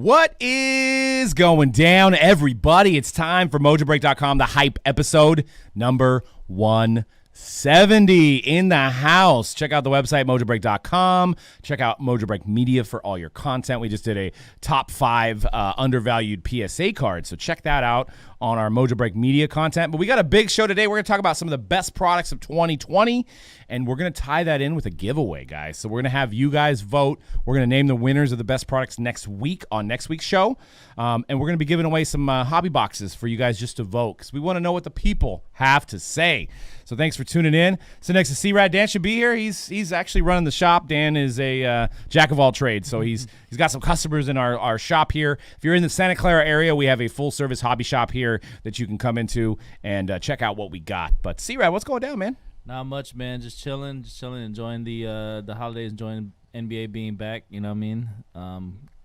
What is going down, everybody? It's time for Mojobreak.com, the hype episode number 170 in the house. Check out the website, Mojobreak.com. Check out Mojobreak Media for all your content. We just did a top 5 undervalued PSA cards, so check that out on our Mojobreak Media content. But we got a big show today. We're going to talk about some of the best products of 2020, and we're going to tie that in with a giveaway, guys. So we're going to have you guys vote. We're going to name the winners of the best products next week on next week's show, and we're going to be giving away some hobby boxes for you guys just to vote because we want to know what the people have to say. So thanks for tuning in. So next to C-Rad, Dan should be here. He's actually running the shop. Dan is a jack of all trades, so he's got some customers in our shop here. If you're in the Santa Clara area, we have a full-service hobby shop here that you can come into and check out what we got. But C-Rad, what's going down, man? Not much, man. Just chilling, enjoying the holidays, enjoying NBA being back. You know what I mean? A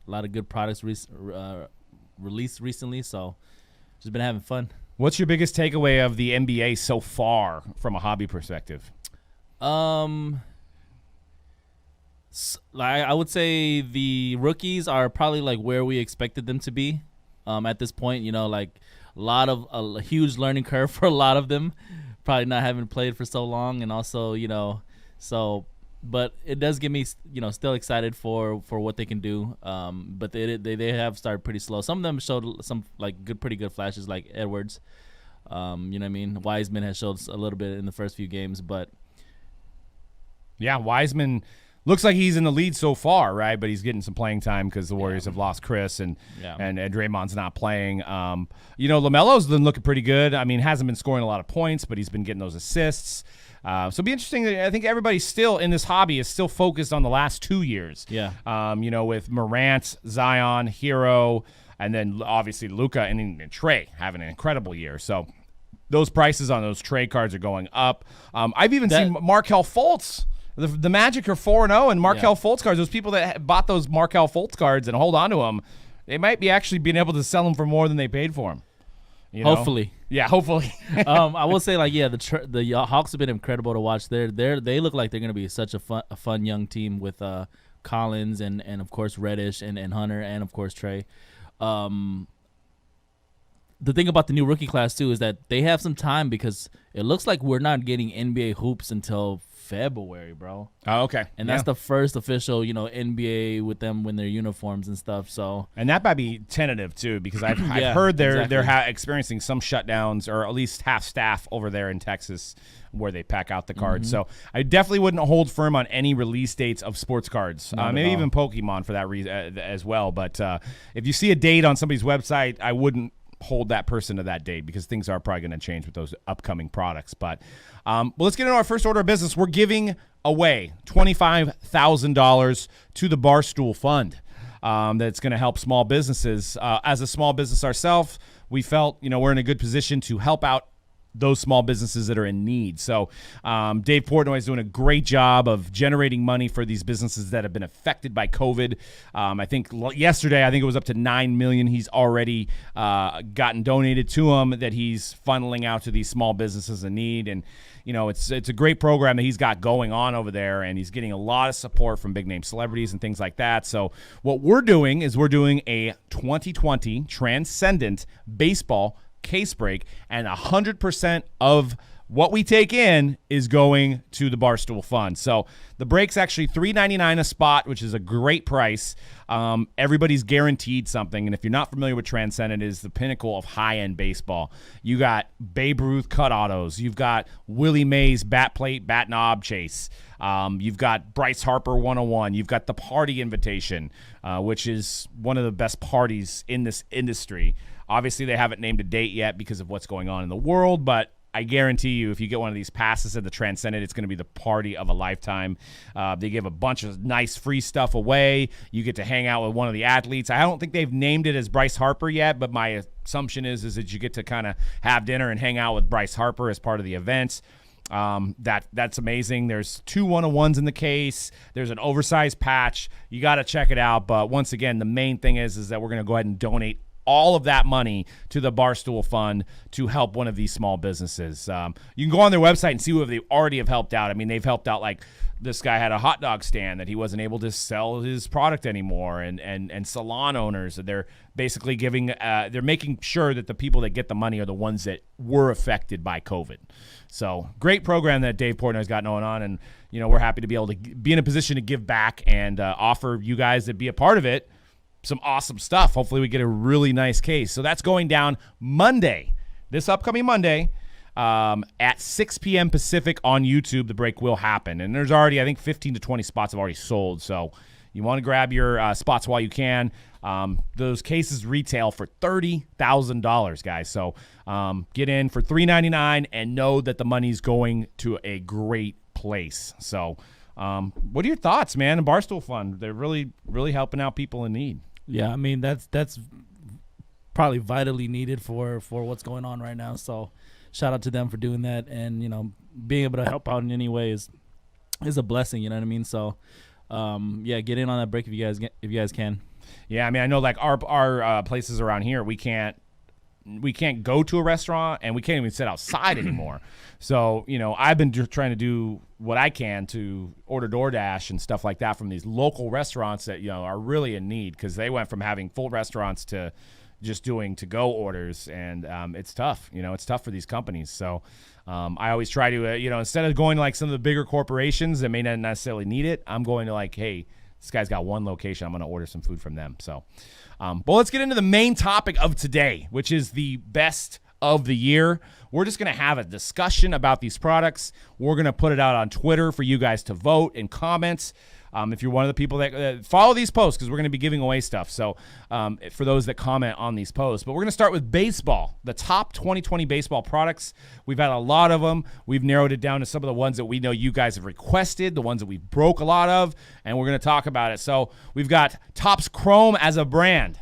lot of good products released recently, so just been having fun. What's your biggest takeaway of the NBA so far from a hobby perspective? I would say the rookies are probably like where we expected them to be at this point. You know, like a huge learning curve for a lot of them, probably not having played for so long, and also, but it does get me, still excited for what they can do. But they have started pretty slow. Some of them showed some pretty good flashes, like Edwards. You know what I mean? Wiseman has showed a little bit in the first few games, but yeah, Wiseman looks like he's in the lead so far, right? But he's getting some playing time because the Warriors have lost Chris and Draymond's not playing. LaMelo's been looking pretty good. I mean, hasn't been scoring a lot of points, but he's been getting those assists. So it'll be interesting. I think everybody still in this hobby is still focused on the last 2 years. Yeah. With Morant, Zion, Hero, and then obviously Luka and Trey having an incredible year. So those prices on those trade cards are going up. I've even seen Markelle Fultz. The Magic are 4-0, and Markelle Fultz cards, those people that bought those Markelle Fultz cards and hold on to them, they might be actually being able to sell them for more than they paid for them. Hopefully. Yeah, hopefully. I will say, the Hawks have been incredible to watch. They look like they're going to be such a fun young team with Collins and of course, Reddish and Hunter and, of course, Trey. The thing about the new rookie class, too, is that they have some time because it looks like we're not getting NBA hoops until February, bro. Oh, okay. And that's the first official, NBA with them when their uniforms and stuff. So, and that might be tentative too, because I've heard they're experiencing some shutdowns, or at least half staff over there in Texas where they pack out the cards. So I definitely wouldn't hold firm on any release dates of sports cards, maybe even Pokemon for that reason as well. But if you see a date on somebody's website, I wouldn't hold that person to that date because things are probably going to change with those upcoming products. But let's get into our first order of business. We're giving away $25,000 to the Barstool Fund. That's going to help small businesses. As a small business ourselves, we felt we're in a good position to help out those small businesses that are in need. So Dave Portnoy is doing a great job of generating money for these businesses that have been affected by COVID. I think yesterday, it was up to $9 million he's already gotten donated to him that he's funneling out to these small businesses in need. And, it's a great program that he's got going on over there, and he's getting a lot of support from big-name celebrities and things like that. So what we're doing is we're doing a 2020 Transcendent Baseball case break, and 100% of what we take in is going to the Barstool Fund. So the break's actually $3.99 a spot, which is a great price. Everybody's guaranteed something, and if you're not familiar with Transcendent, it is the pinnacle of high-end baseball. You got Babe Ruth cut autos. You've got Willie Mays bat plate, bat knob chase. You've got Bryce Harper 101. You've got the party invitation, which is one of the best parties in this industry. Obviously, they haven't named a date yet because of what's going on in the world, but I guarantee you if you get one of these passes at the Transcendent, it's going to be the party of a lifetime. They give a bunch of nice free stuff away. You get to hang out with one of the athletes. I don't think they've named it as Bryce Harper yet, but my assumption is that you get to kind of have dinner and hang out with Bryce Harper as part of the event. That's amazing. There's 2 101s in the case. There's an oversized patch. You got to check it out. But once again, the main thing is that we're going to go ahead and donate all of that money to the Barstool Fund to help one of these small businesses. You can go on their website and see who they already have helped out. I mean, they've helped out, like, this guy had a hot dog stand that he wasn't able to sell his product anymore, and salon owners. They're basically giving they're making sure that the people that get the money are the ones that were affected by COVID. So great program that Dave Portnoy's got going on, and we're happy to be able to be in a position to give back and offer you guys that be a part of it some awesome stuff. Hopefully we get a really nice case. So that's going down Monday, this upcoming Monday, at 6 p.m. Pacific on YouTube. The break will happen, and there's already, I think, 15 to 20 spots have already sold. So you want to grab your spots while you can. Those cases retail for $30,000, guys. So get in for $3.99 and know that the money's going to a great place. So what are your thoughts, man? The Barstool Fund, they're really, really helping out people in need. Yeah, I mean, that's probably vitally needed for what's going on right now. So shout out to them for doing that, and being able to help out in any way is a blessing. You know what I mean? So yeah, get in on that break if you guys can. Yeah, I mean, I know, like, our places around here, we can't go to a restaurant, and we can't even sit outside anymore. So, I've been trying to do what I can to order DoorDash and stuff like that from these local restaurants that, are really in need, because they went from having full restaurants to just doing to-go orders, and it's tough. It's tough for these companies. So I always try to, instead of going to, like, some of the bigger corporations that may not necessarily need it, I'm going to, like, hey, this guy's got one location. I'm going to order some food from them. So, but let's get into the main topic of today, which is the best of the year. We're just going to have a discussion about these products. We're going to put it out on Twitter for you guys to vote and comments. If you're one of the people that follow these posts, because we're going to be giving away stuff. So for those that comment on these posts. But we're going to start with baseball, the top 2020 baseball products. We've had a lot of them. We've narrowed it down to some of the ones that we know you guys have requested, the ones that we broke a lot of, and we're going to talk about it. So we've got Topps Chrome as a brand,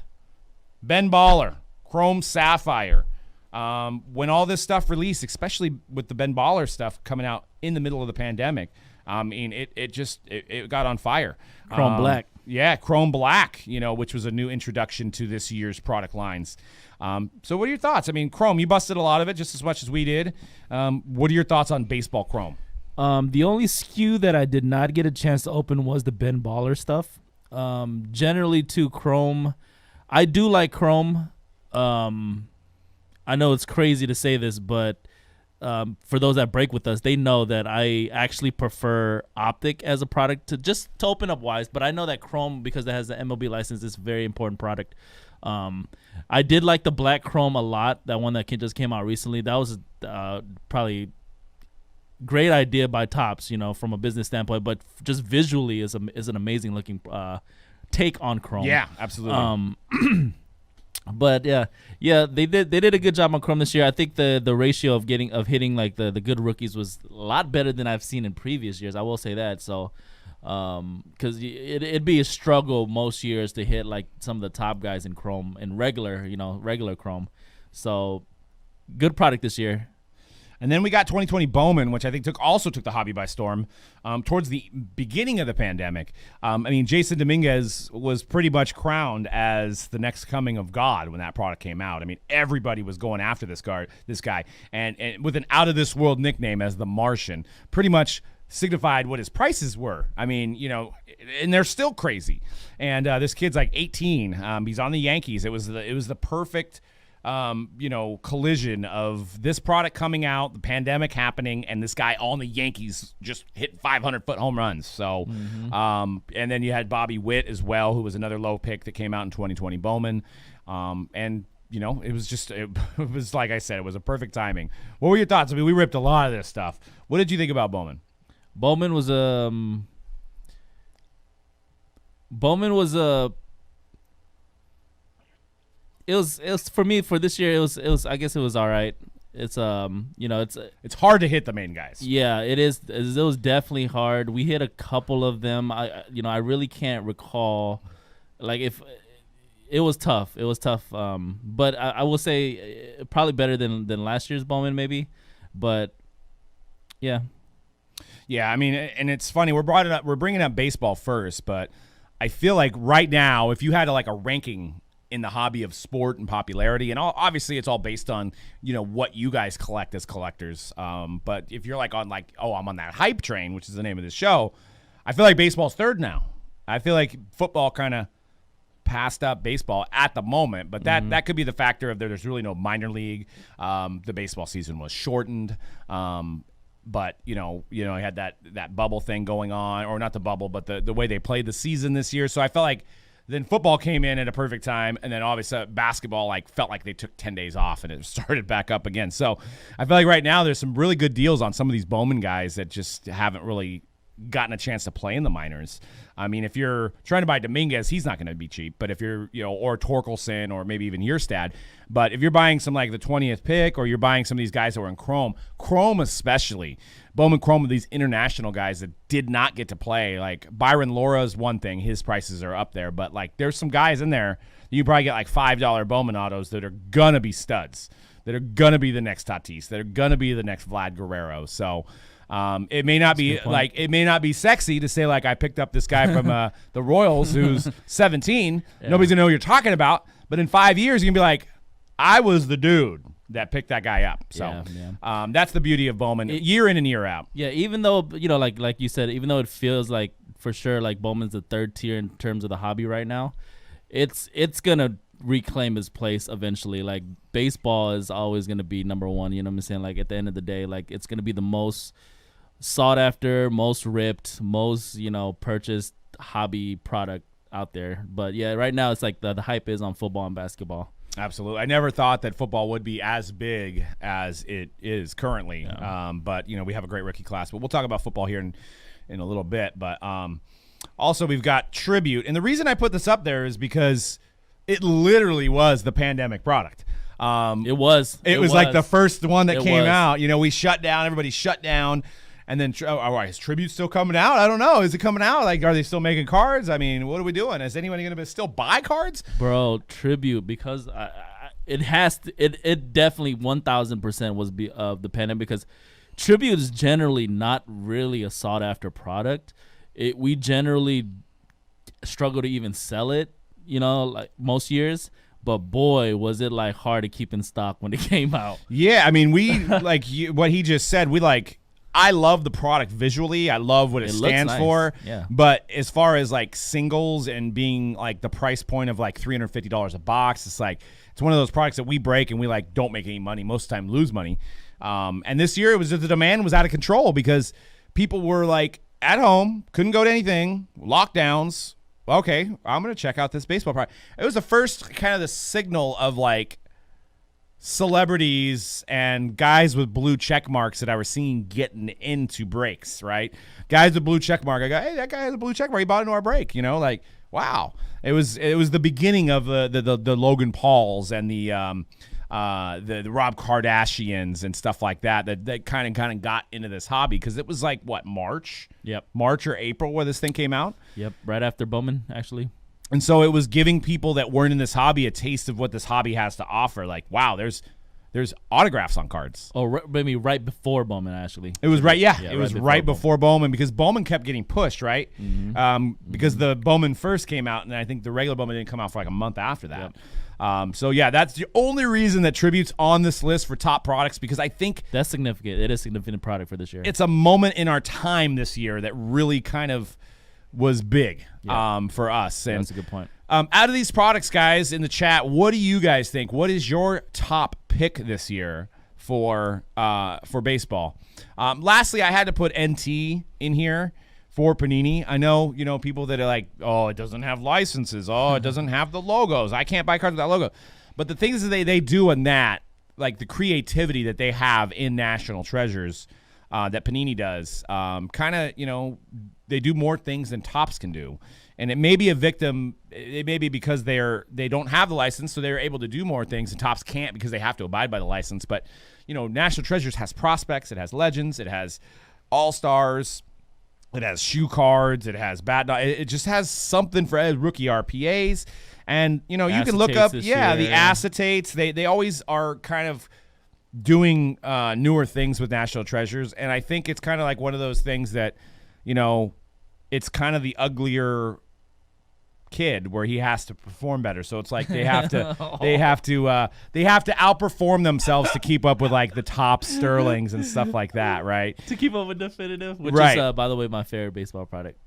Ben Baller, Chrome Sapphire. When all this stuff released, especially with the Ben Baller stuff coming out in the middle of the pandemic, I mean, it got on fire. Chrome Black. Yeah, Chrome Black, which was a new introduction to this year's product lines. So what are your thoughts? I mean, Chrome, you busted a lot of it just as much as we did. What are your thoughts on baseball Chrome? The only SKU that I did not get a chance to open was the Ben Baller stuff. Generally, too, Chrome, I do like Chrome. I know it's crazy to say this, but for those that break with us, they know that I actually prefer Optic as a product to open up wise. But I know that Chrome, because it has the MLB license, is a very important product. I did like the Black Chrome a lot. That one that just came out recently. That was probably great idea by Topps, from a business standpoint. But just visually is an amazing looking take on Chrome. Yeah, absolutely. But yeah, they did a good job on Chrome this year. I think the ratio of hitting like the good rookies was a lot better than I've seen in previous years. I will say that. So, because it'd be a struggle most years to hit like some of the top guys in Chrome in regular Chrome. So, good product this year. And then we got 2020 Bowman, which I think also took the hobby by storm towards the beginning of the pandemic. I mean, Jason Dominguez was pretty much crowned as the next coming of God when that product came out. I mean, everybody was going after this guy, and with an out-of-this-world nickname as the Martian, pretty much signified what his prices were. I mean, and they're still crazy. And this kid's like 18. He's on the Yankees. It was the perfect collision of this product coming out, the pandemic happening, and this guy on the Yankees just hit 500-foot home runs. So, and then you had Bobby Witt as well, who was another low pick that came out in 2020 Bowman. And it was like I said, it was a perfect timing. What were your thoughts? I mean, we ripped a lot of this stuff. What did you think about Bowman? Bowman was It was for me for this year. It was I guess it was all right. It's it's hard to hit the main guys. Yeah, it is. It was definitely hard. We hit a couple of them. I really can't recall, like if it was tough. It was tough. But I will say probably better than last year's Bowman maybe. But yeah. Yeah, I mean, and it's funny. We're bringing up baseball first, but I feel like right now, if you had like a ranking in the hobby of sport and popularity. And obviously it's all based on, what you guys collect as collectors. But if you're like I'm on that hype train, which is the name of this show, I feel like baseball's third now. I feel like football kind of passed up baseball at the moment, but that could be the factor of there's really no minor league. The baseball season was shortened. But I had that bubble thing going on, or not the bubble, but the way they played the season this year. So I felt like then football came in at a perfect time, and then obviously basketball felt like they took 10 days off and it started back up again. So I feel like right now there's some really good deals on some of these Bowman guys that just haven't really gotten a chance to play in the minors. I mean, if you're trying to buy Dominguez, he's not going to be cheap. But if you're, or Torkelson, or maybe even Yerstad. But if you're buying some like the 20th pick, or you're buying some of these guys that were in Chrome especially, Bowman Chrome, these international guys that did not get to play, like Byron Laura is one thing. His prices are up there. But there's some guys in there that you probably get $5 Bowman autos that are going to be studs, that are going to be the next Tatis, that are going to be the next Vlad Guerrero. So it may not be it may not be sexy to say I picked up this guy from the Royals who's 17. Yeah. Nobody's gonna know who you're talking about. But in 5 years, you're gonna be like, I was the dude that picked that guy up. So that's the beauty of Bowman, year in and year out. Yeah, even though like you said, even though it feels like for sure Bowman's the third tier in terms of the hobby right now, it's gonna reclaim his place eventually. Baseball is always gonna be number one. You know what I'm saying? At the end of the day, it's gonna be the most sought after, most ripped, most purchased hobby product out there. But yeah, right now it's the hype is on football and basketball. Absolutely. I never thought that football would be as big as it is currently. Yeah. But we have a great rookie class. But we'll talk about football here in a little bit. But also we've got Tribute, and the reason I put this up there is because it literally was the pandemic product. It was the first one that came out. We shut down. Everybody shut down. And then, is Tribute still coming out? I don't know. Is it coming out? Are they still making cards? I mean, what are we doing? Is anybody going to still buy cards? Bro, Tribute, because it definitely 1,000% was of the pandemic, because Tribute is generally not really a sought-after product. We generally struggle to even sell it, most years. But boy, was it hard to keep in stock when it came out. Yeah, I mean, we what he just said. I love the product visually. I love what it stands for. Yeah. But as far as singles and being the price point of $350 a box, it's one of those products that we break and we don't make any money. Most of the time lose money. And this year it was the demand was out of control because people were at home, couldn't go to anything, lockdowns. Okay, I'm going to check out this baseball product. It was the first kind of the signal of celebrities and guys with blue check marks that I was seeing getting into breaks, right? Guys with blue check mark. I go, hey, that guy has a blue check mark. He bought into our break. Wow. It was the beginning of the Logan Pauls and the Rob Kardashians and stuff like that kind of got into this hobby because it was March? Yep. March or April where this thing came out? Yep, right after Bowman, actually. And so it was giving people that weren't in this hobby a taste of what this hobby has to offer. Wow, there's autographs on cards. Oh, maybe right before Bowman, actually. It was right, yeah. It was right before Bowman because Bowman kept getting pushed, right? Mm-hmm. Because the Bowman first came out, and I think the regular Bowman didn't come out for a month after that. Yep. So, yeah, that's the only reason that Tribute's on this list for top products because I think that's significant. It is a significant product for this year. It's a moment in our time this year that really kind of was big for us. And that's a good point. Out of these products, guys, in the chat, what do you guys think? What is your top pick this year for baseball? Lastly, I had to put NT in here for Panini. I know, people that are oh, it doesn't have licenses. Oh, it doesn't have the logos. I can't buy cards with that logo. But the things that they do in that, the creativity that they have in National Treasures that Panini does, kind of, they do more things than Topps can do. And it may be a victim. It may be because they don't have the license, so they're able to do more things, and Topps can't because they have to abide by the license. But National Treasures has prospects, it has legends, it has all-stars, it has shoe cards, it has it just has something for rookie RPAs, and you can look up the acetates. They always are kind of doing newer things with National Treasures, and I think it's kind of one of those things that it's kind of the uglier kid where he has to perform better. So it's like they have to they have to outperform themselves to keep up with like the top Sterlings and stuff like that, right? To keep up with Definitive, which is by the way my favorite baseball product.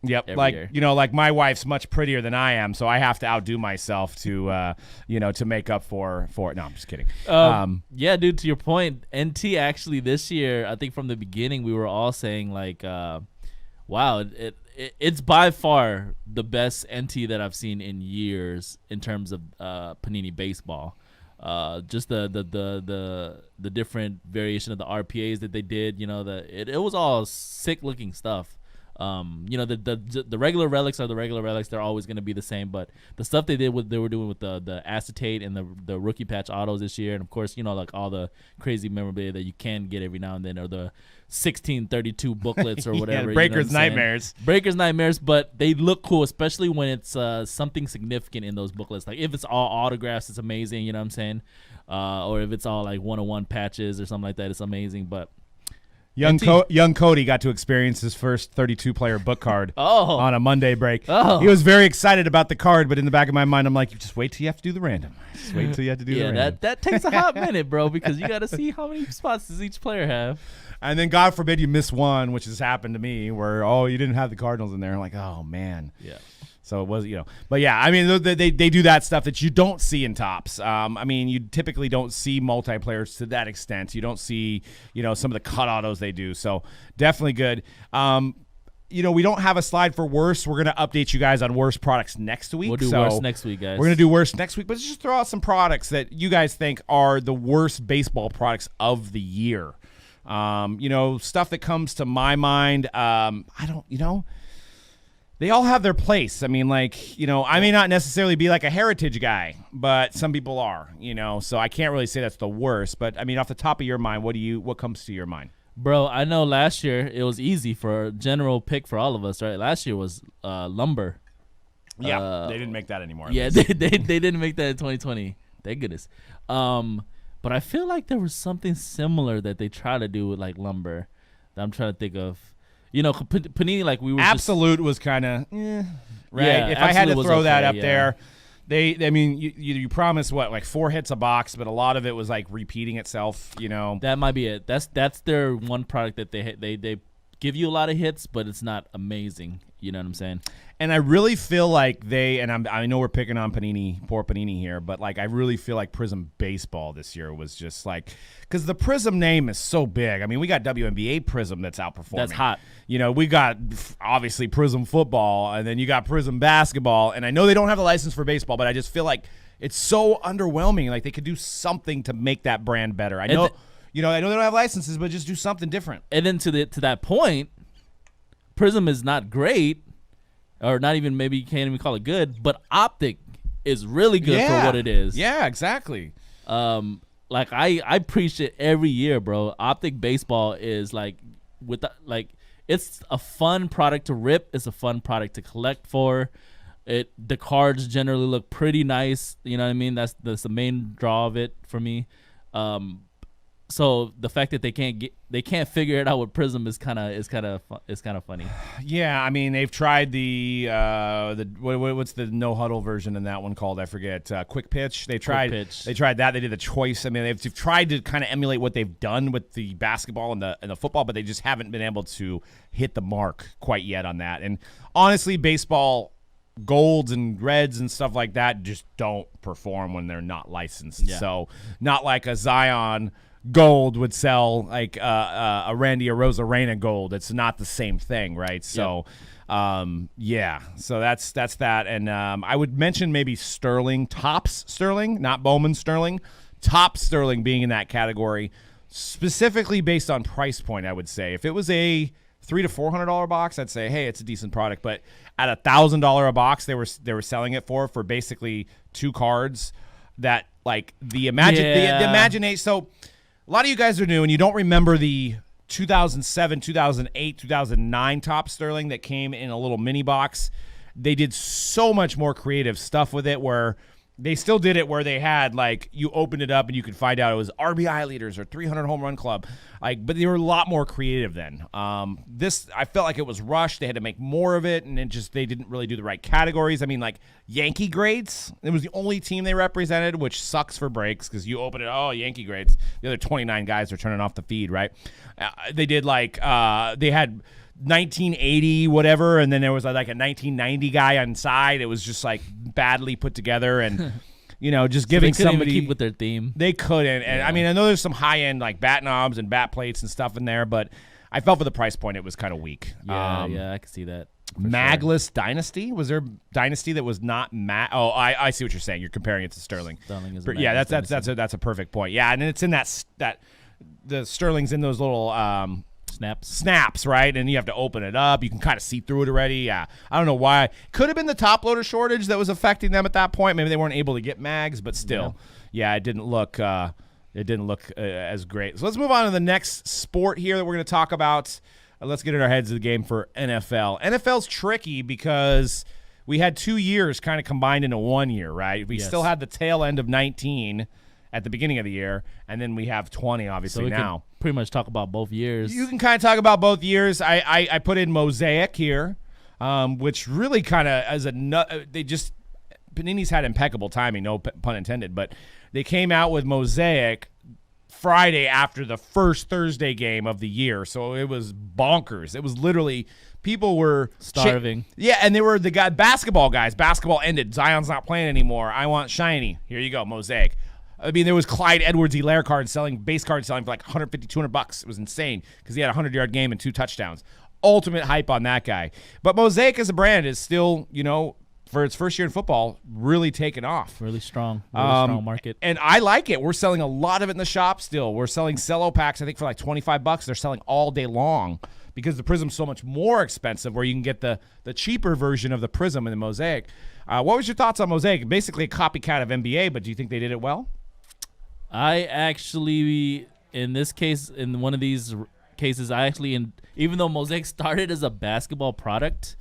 Yep, like year. Like my wife's much prettier than I am, so I have to outdo myself to to make up for it. No, I'm just kidding. Yeah, dude, to your point, NT actually this year, I think from the beginning we were all saying like wow, it's by far the best NT that I've seen in years in terms of Panini baseball. Just the different variation of the RPAs that they did, it was all sick looking stuff. The regular relics are the regular relics. They're always going to be the same, but the stuff they were doing with the acetate and the rookie patch autos this year, and of course, like all the crazy memorabilia that you can get every now and then, or the 1632 booklets or whatever. Breaker's Nightmares. Breaker's Nightmares, but they look cool, especially when it's something significant in those booklets. Like if it's all autographs, it's amazing, you know what I'm saying? Or if it's all like 101 patches or something like that, it's amazing, but Young Cody got to experience his first 32-player book card on a Monday break. Oh. He was very excited about the card, but in the back of my mind, I'm like, you just wait till you have to do the random. Just wait till you have to do the random. Yeah, that takes a hot minute, bro, because you got to see how many spots does each player have. And then God forbid you miss one, which has happened to me, where, you didn't have the Cardinals in there. I'm like, oh, man. Yeah. So it was, but yeah, I mean, they do that stuff that you don't see in Topps. I mean, you typically don't see multiplayers to that extent. You don't see, some of the cut autos they do. So definitely good. We don't have a slide for worst. We're going to update you guys on worst products next week. We'll do worst next week, guys. We're going to do worst next week, but let's just throw out some products that you guys think are the worst baseball products of the year. Stuff that comes to my mind. They all have their place. I mean, I may not necessarily be like a heritage guy, but some people are, so I can't really say that's the worst. But I mean, off the top of your mind, what comes to your mind? Bro, I know last year it was easy for a general pick for all of us, right? Last year was lumber. Yeah, they didn't make that anymore. Yeah, they didn't make that in 2020. Thank goodness. But I feel like there was something similar that they try to do with like lumber that I'm trying to think of. Panini, like we were Absolute was kind of, right? Yeah, if I had to throw that up there, you promised like 4 hits a box, but a lot of it was like repeating itself, That might be it. That's their one product that they give you a lot of hits, but it's not amazing. You know what I'm saying? And I really feel like I know we're picking on poor Panini here, but like I really feel like Prism Baseball this year was just like, because the Prism name is so big. I mean, we got WNBA Prism that's outperforming. That's hot. We got obviously Prism Football, and then you got Prism Basketball, and I know they don't have the license for baseball, but I just feel like it's so underwhelming. Like they could do something to make that brand better. I know, I know they don't have licenses, but just do something different. And then to that point, Prism is not great. Or not even, maybe you can't even call it good, but Optic is really good for what it is. Yeah, exactly. Like I preach it every year, bro. Optic Baseball is it's a fun product to rip. It's a fun product to collect for. The cards generally look pretty nice. You know what I mean? That's the main draw of it for me. So the fact that they can't figure it out with Prism is kind of funny. Yeah, I mean they've tried what's the no huddle version in that one called? I forget. Quick pitch. They tried that. They did the choice. I mean they've tried to kind of emulate what they've done with the basketball and the football, but they just haven't been able to hit the mark quite yet on that. And honestly, baseball golds and reds and stuff like that just don't perform when they're not licensed. Yeah. So not like a Zion gold would sell like a Randy Arozarena gold. It's not the same thing, right? So so that's that. And I would mention maybe Sterling, Topps Sterling, not Bowman Sterling, Topps Sterling being in that category, specifically based on price point. I would say if it was a $300 to $400 box, I'd say, hey, it's a decent product. But at $1,000 a box, they were selling it for basically 2 cards that like the imagination. So a lot of you guys are new and you don't remember the 2007, 2008, 2009 Topps Sterling that came in a little mini box. They did so much more creative stuff with it where They still did it where they had, like, you opened it up and you could find out it was RBI leaders or 300 home run club. Like, but they were a lot more creative then. This, I felt like it was rushed. They had to make more of it, and they didn't really do the right categories. I mean, like, Yankee grades, it was the only team they represented, which sucks for breaks because you open it, Yankee grades. The other 29 guys are turning off the feed, right? They did, like, they had 1980 whatever, and then there was like a 1990 guy on side. It was just like badly put together, and just giving so they couldn't somebody even keep with their theme. They couldn't, and I mean, I know there's some high end like bat knobs and bat plates and stuff in there, but I felt for the price point it was kind of weak. Yeah, I can see that. Magless Dynasty, was there Dynasty that was not Oh, I see what you're saying. You're comparing it to Sterling. Sterling is that's a perfect point. Yeah, and it's in that the Sterling's in those little snaps, right? And you have to open it up. You can kind of see through it already. Yeah, I don't know why. Could have been the top loader shortage that was affecting them at that point. Maybe they weren't able to get mags, but still, it didn't look as great. So let's move on to the next sport here that we're going to talk about. Let's get in our heads of the game for NFL. NFL's tricky because we had 2 years kind of combined into 1 year, right? We still had the tail end of 19 at the beginning of the year, and then we have 20 obviously so we now. Can pretty much talk about both years. You can kind of talk about both years. I put in Mosaic here, which really kind of Panini's had impeccable timing, no pun intended, but they came out with Mosaic Friday after the first Thursday game of the year, so it was bonkers. It was literally people were starving. And they were the basketball guys. Basketball ended. Zion's not playing anymore. I want shiny. Here you go, Mosaic. I mean, there was Clyde Edwards-Helaire base cards selling for like $150, $200. It was insane because he had a 100-yard game and 2 touchdowns. Ultimate hype on that guy. But Mosaic as a brand is still, for its first year in football, really taken off. Really strong market. And I like it. We're selling a lot of it in the shop still. We're selling cello packs, I think, for like $25. They're selling all day long because the Prism's so much more expensive, where you can get the cheaper version of the Prism and the Mosaic. What was your thoughts on Mosaic? Basically a copycat of NBA, but do you think they did it well? I actually, in this case, in one of these cases, even though Mosaic started as a basketball product,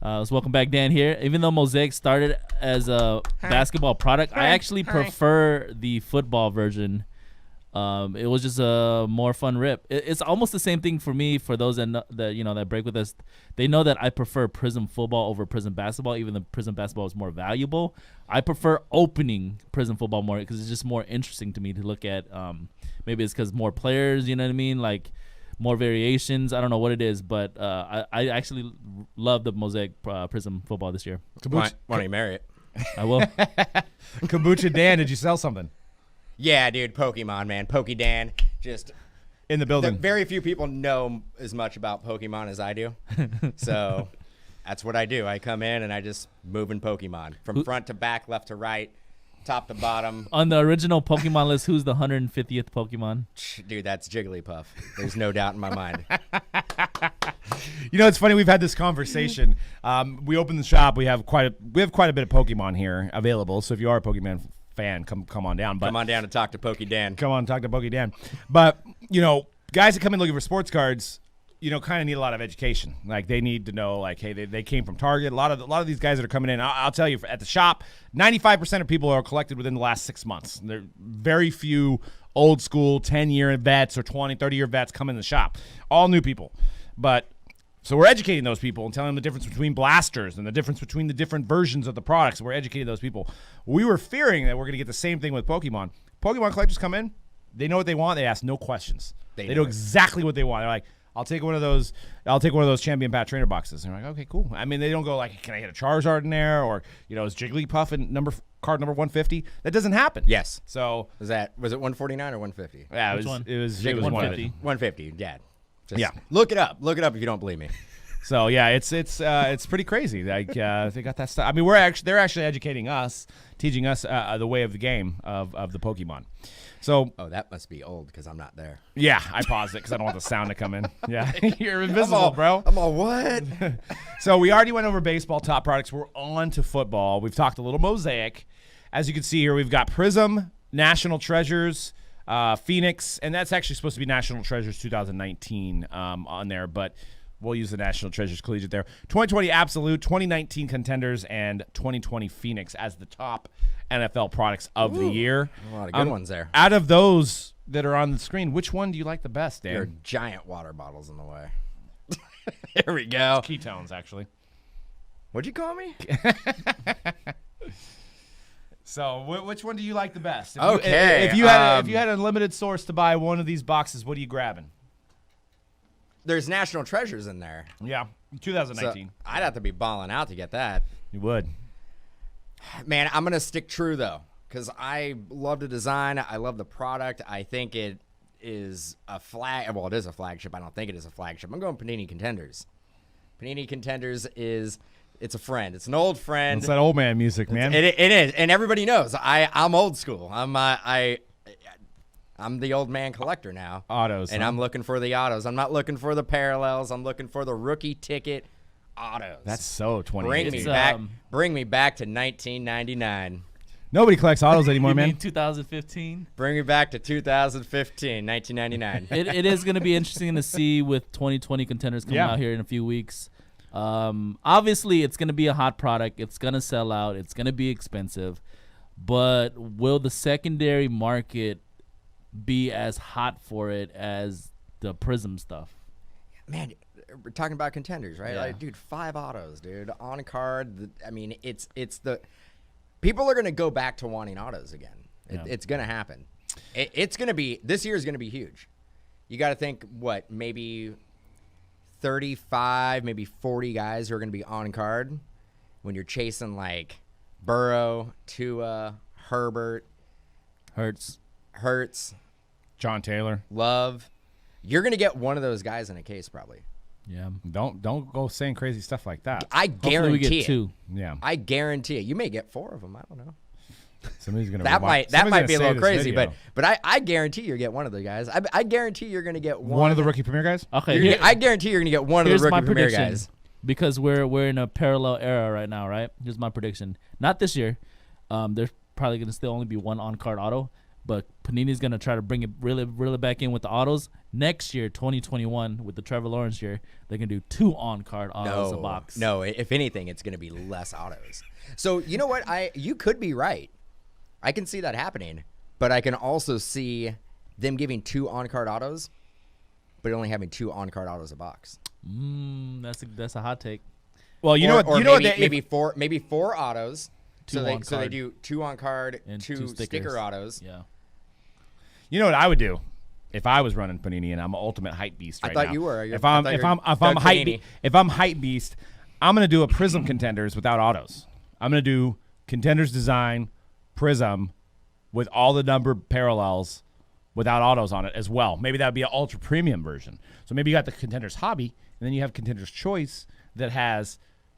let's welcome back Dan here. Even though Mosaic started as a basketball product, I actually prefer the football version. It was just a more fun rip. It's almost the same thing for me. For those that break with us, they know that I prefer Prism football over Prism basketball. Even though Prism basketball is more valuable, I prefer opening Prism football more because it's just more interesting to me to look at. Maybe it's because more players, you know what I mean, like more variations. I don't know what it is, but I actually love the Mosaic Prism football this year. Why don't you marry it? I will. Kombucha Dan, did you sell something? Yeah, dude, Pokemon, man. Pokedan, just in the building. Very few people know as much about Pokemon as I do. So that's what I do. I come in and I just move in Pokemon from front to back, left to right, top to bottom. On the original Pokemon list, who's the 150th Pokemon? Dude, that's Jigglypuff. There's no doubt in my mind. It's funny. We've had this conversation. We opened the shop. We have quite a bit of Pokemon here available. So if you are a Pokemon fan, come on down. But come on down and talk to Pokedan. Come on, talk to Pokedan. But guys that come in looking for sports cards, kind of need a lot of education. Like they need to know, like, hey, they came from Target. A lot of these guys that are coming in, I'll tell you, at the shop, 95% of people are collected within the last 6 months. There are very few old school 10-year vets or 20, 30-year vets come in the shop. All new people. But so we're educating those people and telling them the difference between blasters and the difference between the different versions of the products. We're educating those people. We were fearing that we're going to get the same thing with Pokemon. Pokemon collectors come in. They know what they want. They ask no questions. They know exactly what they want. They're like, I'll take one of those Champion Pat Trainer boxes. And they're like, okay, cool. I mean, they don't go like, can I get a Charizard in there? Or, is Jigglypuff in card number 150? That doesn't happen. Yes. So was it 149 or 150? Yeah, it was 150. 150, yeah. Yeah, look it up. Look it up if you don't believe me. So yeah, it's pretty crazy. Like they got that stuff. I mean, they're actually educating us, teaching us the way of the game of the Pokemon. So that must be old because I'm not there. Yeah, I paused it because I don't want the sound to come in. Yeah, you're invisible, bro. I'm all what? So we already went over baseball top products. We're on to football. We've talked a little Mosaic. As you can see here, we've got Prism, National Treasures, Phoenix, and that's actually supposed to be National Treasures 2019 on there. But We'll use the National Treasures Collegiate there. 2020 Absolute, 2019 Contenders, and 2020 Phoenix as the top NFL products of the year. A lot of good ones there. Out of those that are on the screen, which one do you like the best, Dan? There are giant water bottles in the way. There we go. Ketones, actually. What'd you call me? So, which one do you like the best? If you had a limited source to buy one of these boxes, what are you grabbing? There's National Treasures in there. Yeah, 2019. So I'd have to be balling out to get that. You would. Man, I'm going to stick true, though, because I love the design. I love the product. I think it is a flag. Well, it is a flagship. I don't think it is a flagship. I'm going Panini Contenders. Panini Contenders it's a friend. It's an old friend. It's that old man music, man. It is, and everybody knows. I'm old school. I'm the old man collector now. Autos. And I'm looking for the autos. I'm not looking for the parallels. I'm looking for the rookie ticket autos. That's so 20. Bring me back to 1999. Nobody collects autos anymore, You man. mean 2015? Bring me back to 2015, 1999. It is going to be interesting to see with 2020 Contenders coming out here in a few weeks. Obviously, it's going to be a hot product. It's going to sell out. It's going to be expensive. But will the secondary market be as hot for it as the Prism stuff? Man, we're talking about Contenders, right? Yeah. Like, dude, 5 autos, dude. On card. I mean, it's the people are going to go back to wanting autos again. It's going to happen. It's going to be this year is going to be huge. You got to think maybe 35, maybe 40 guys who are going to be on card when you're chasing like Burrow, Tua, Herbert, Hurts, John Taylor. Love. You're going to get one of those guys in a case probably. yeah. Don't go saying crazy stuff like that. I Hopefully guarantee we get it. 2. Yeah. I guarantee it. You may get 4 of them. I don't know. Somebody's gonna That might be a little crazy, video. but I guarantee you get one of the guys. I guarantee you're going to get One of the rookie premier guys. Okay, I guarantee you're going to get one of here's the my rookie premier prediction. guys. Because we're in a parallel era right now, right? Here's my prediction. Not this year. There's probably going to still only be one on-card auto, but Panini's going to try to bring it really back in with the autos. Next year, 2021, with the Trevor Lawrence year, they're going to do 2 on-card autos a box. No, if anything, it's going to be less autos. So you know what? You could be right. I can see that happening, but I can also see them giving 2 on-card autos, but only having 2 on-card autos a box. That's a hot take. Well, maybe 4 autos. Two So they on-card. do 2 on-card, And 2 2 stickers. sticker autos. Yeah. You know what I would do if I was running Panini and I'm an ultimate hype beast right now. I thought you were. If I'm hype beast, I'm gonna do a Prism Contenders without autos. I'm gonna do Contenders design Prism with all the numbered parallels without autos on it as well. Maybe that would be an ultra premium version. So maybe you got the Contenders Hobby and then you have Contenders Choice that has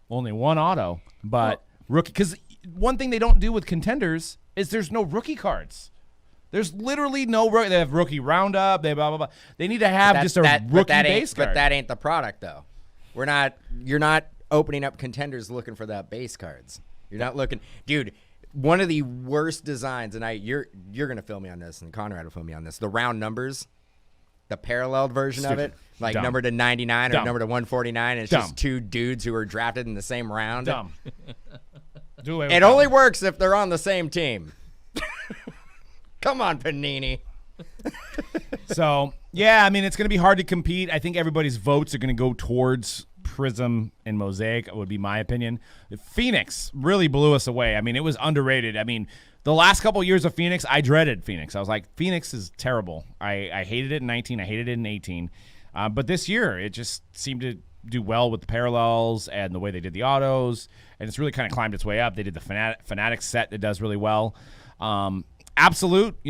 only 1 auto, but rookie. Because one thing they don't do with Contenders is there's no rookie cards. There's literally no rookie. They have rookie roundup. They blah blah blah. They need to have just a rookie base card. But that ain't the product though. You're not opening up Contenders looking for that base cards. You're not looking, dude. One of the worst designs, and you're gonna fill me on this, and Conrad will fill me on this. The round numbers, the paralleled version of it, like Dumb. number to 99 or Dumb. number to 149, and it's Dumb. just 2 dudes who were drafted in the same round. Dumb. Do away with It that. only works if they're on the same team. Come on, Panini. So, yeah, I mean, it's going to be hard to compete. I think everybody's votes are going to go towards Prism and Mosaic, would be my opinion. Phoenix really blew us away. I mean, it was underrated. I mean, the last couple of years of Phoenix, I dreaded Phoenix. I was like, Phoenix is terrible. I hated it in 19. I hated it in 18. But this year, it just seemed to do well with the parallels and the way they did the autos. And it's really kind of climbed its way up. They did the Fanatics set that does really well. Absolute,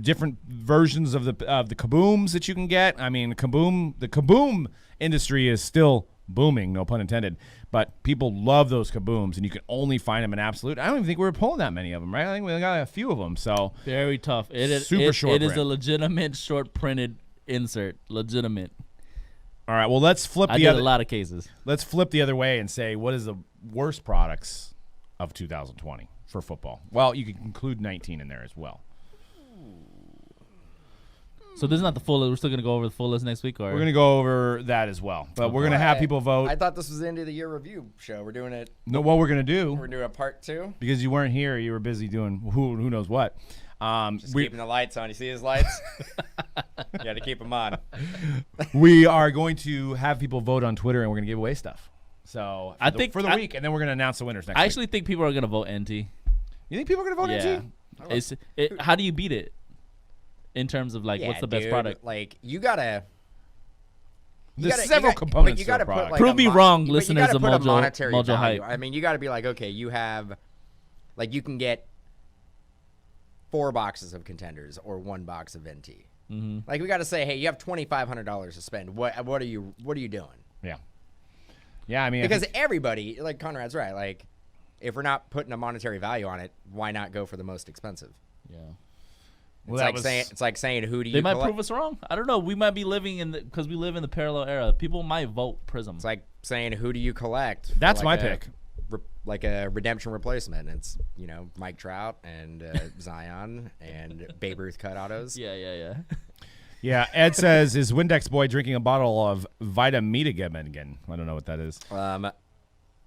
different versions of the kabooms that you can get. I mean, the kaboom industry is still booming, no pun intended. But people love those kabooms, and you can only find them in Absolute. I don't even think we were pulling that many of them, right? I think we got a few of them. So Very tough. It is Super short It is print. a legitimate short printed insert. Legitimate. all right, well, let's flip I the did other. a lot of cases. Let's flip the other way and say what is the worst products of 2020 for football? Well, you can include 19 in there as well. So this is not the full list. We're still going to go over the full list next week? Or We're going to go over that as well. But we're going to have people vote. I thought this was the end of the year review show. We're doing it. No, what we're going to do. We're doing a part 2. Because you weren't here. You were busy doing who knows what. Just keeping the lights on. You see his lights? You got to keep them on. We are going to have people vote on Twitter, and we're going to give away stuff. So I think for the week, and then we're going to announce the winners next week. I actually think people are going to vote NT. You think people are going to vote NT? How do you beat it? In terms of what's the best product? Like you gotta. There's several components. You gotta to a product. put Prove me wrong, listeners of Mojo monetary Mojo value. Hype. I mean, you gotta be like, okay, you have, you can get 4 boxes of contenders or 1 box of NT. Mm-hmm. Like we gotta say, hey, you have $2,500 to spend. What are you doing? Yeah. Yeah, I mean, because everybody, like Conrad's right. Like, if we're not putting a monetary value on it, why not go for the most expensive? Yeah. Well, it's like saying who do you? They might prove us wrong. I don't know. We might be living because we live in the parallel era. People might vote Prism. It's like saying who do you collect? That's my pick. Like a redemption replacement. It's Mike Trout and Zion and Babe Ruth cut autos. Yeah. Yeah. Ed says, "Is Windex boy drinking a bottle of Vitamitagen?" I don't know what that is.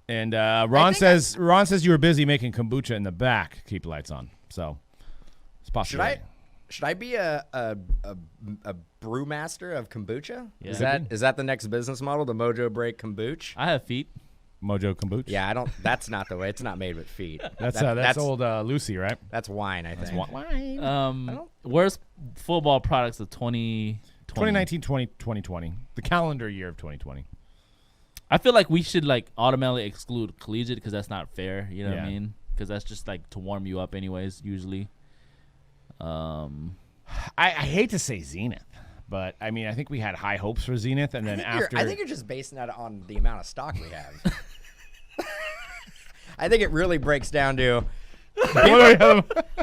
And Ron says you were busy making kombucha in the back. Keep the lights on. So it's possible. Should I be a brewmaster of kombucha? Yeah. Is that the next business model? The Mojobreak kombucha? I have feet. Mojo kombucha. Yeah, I don't. That's not the way. It's not made with feet. That's old Lucy, right? That's wine. I think. That's wine. Worst football products of 2019, 2020, the calendar year of 2020. I feel like we should automatically exclude collegiate because that's not fair. You know what I mean? Because that's just to warm you up, anyways. Usually. I hate to say Zenith, but I mean I think we had high hopes for Zenith, and then I think you're just basing that on the amount of stock we have. I think it really breaks down to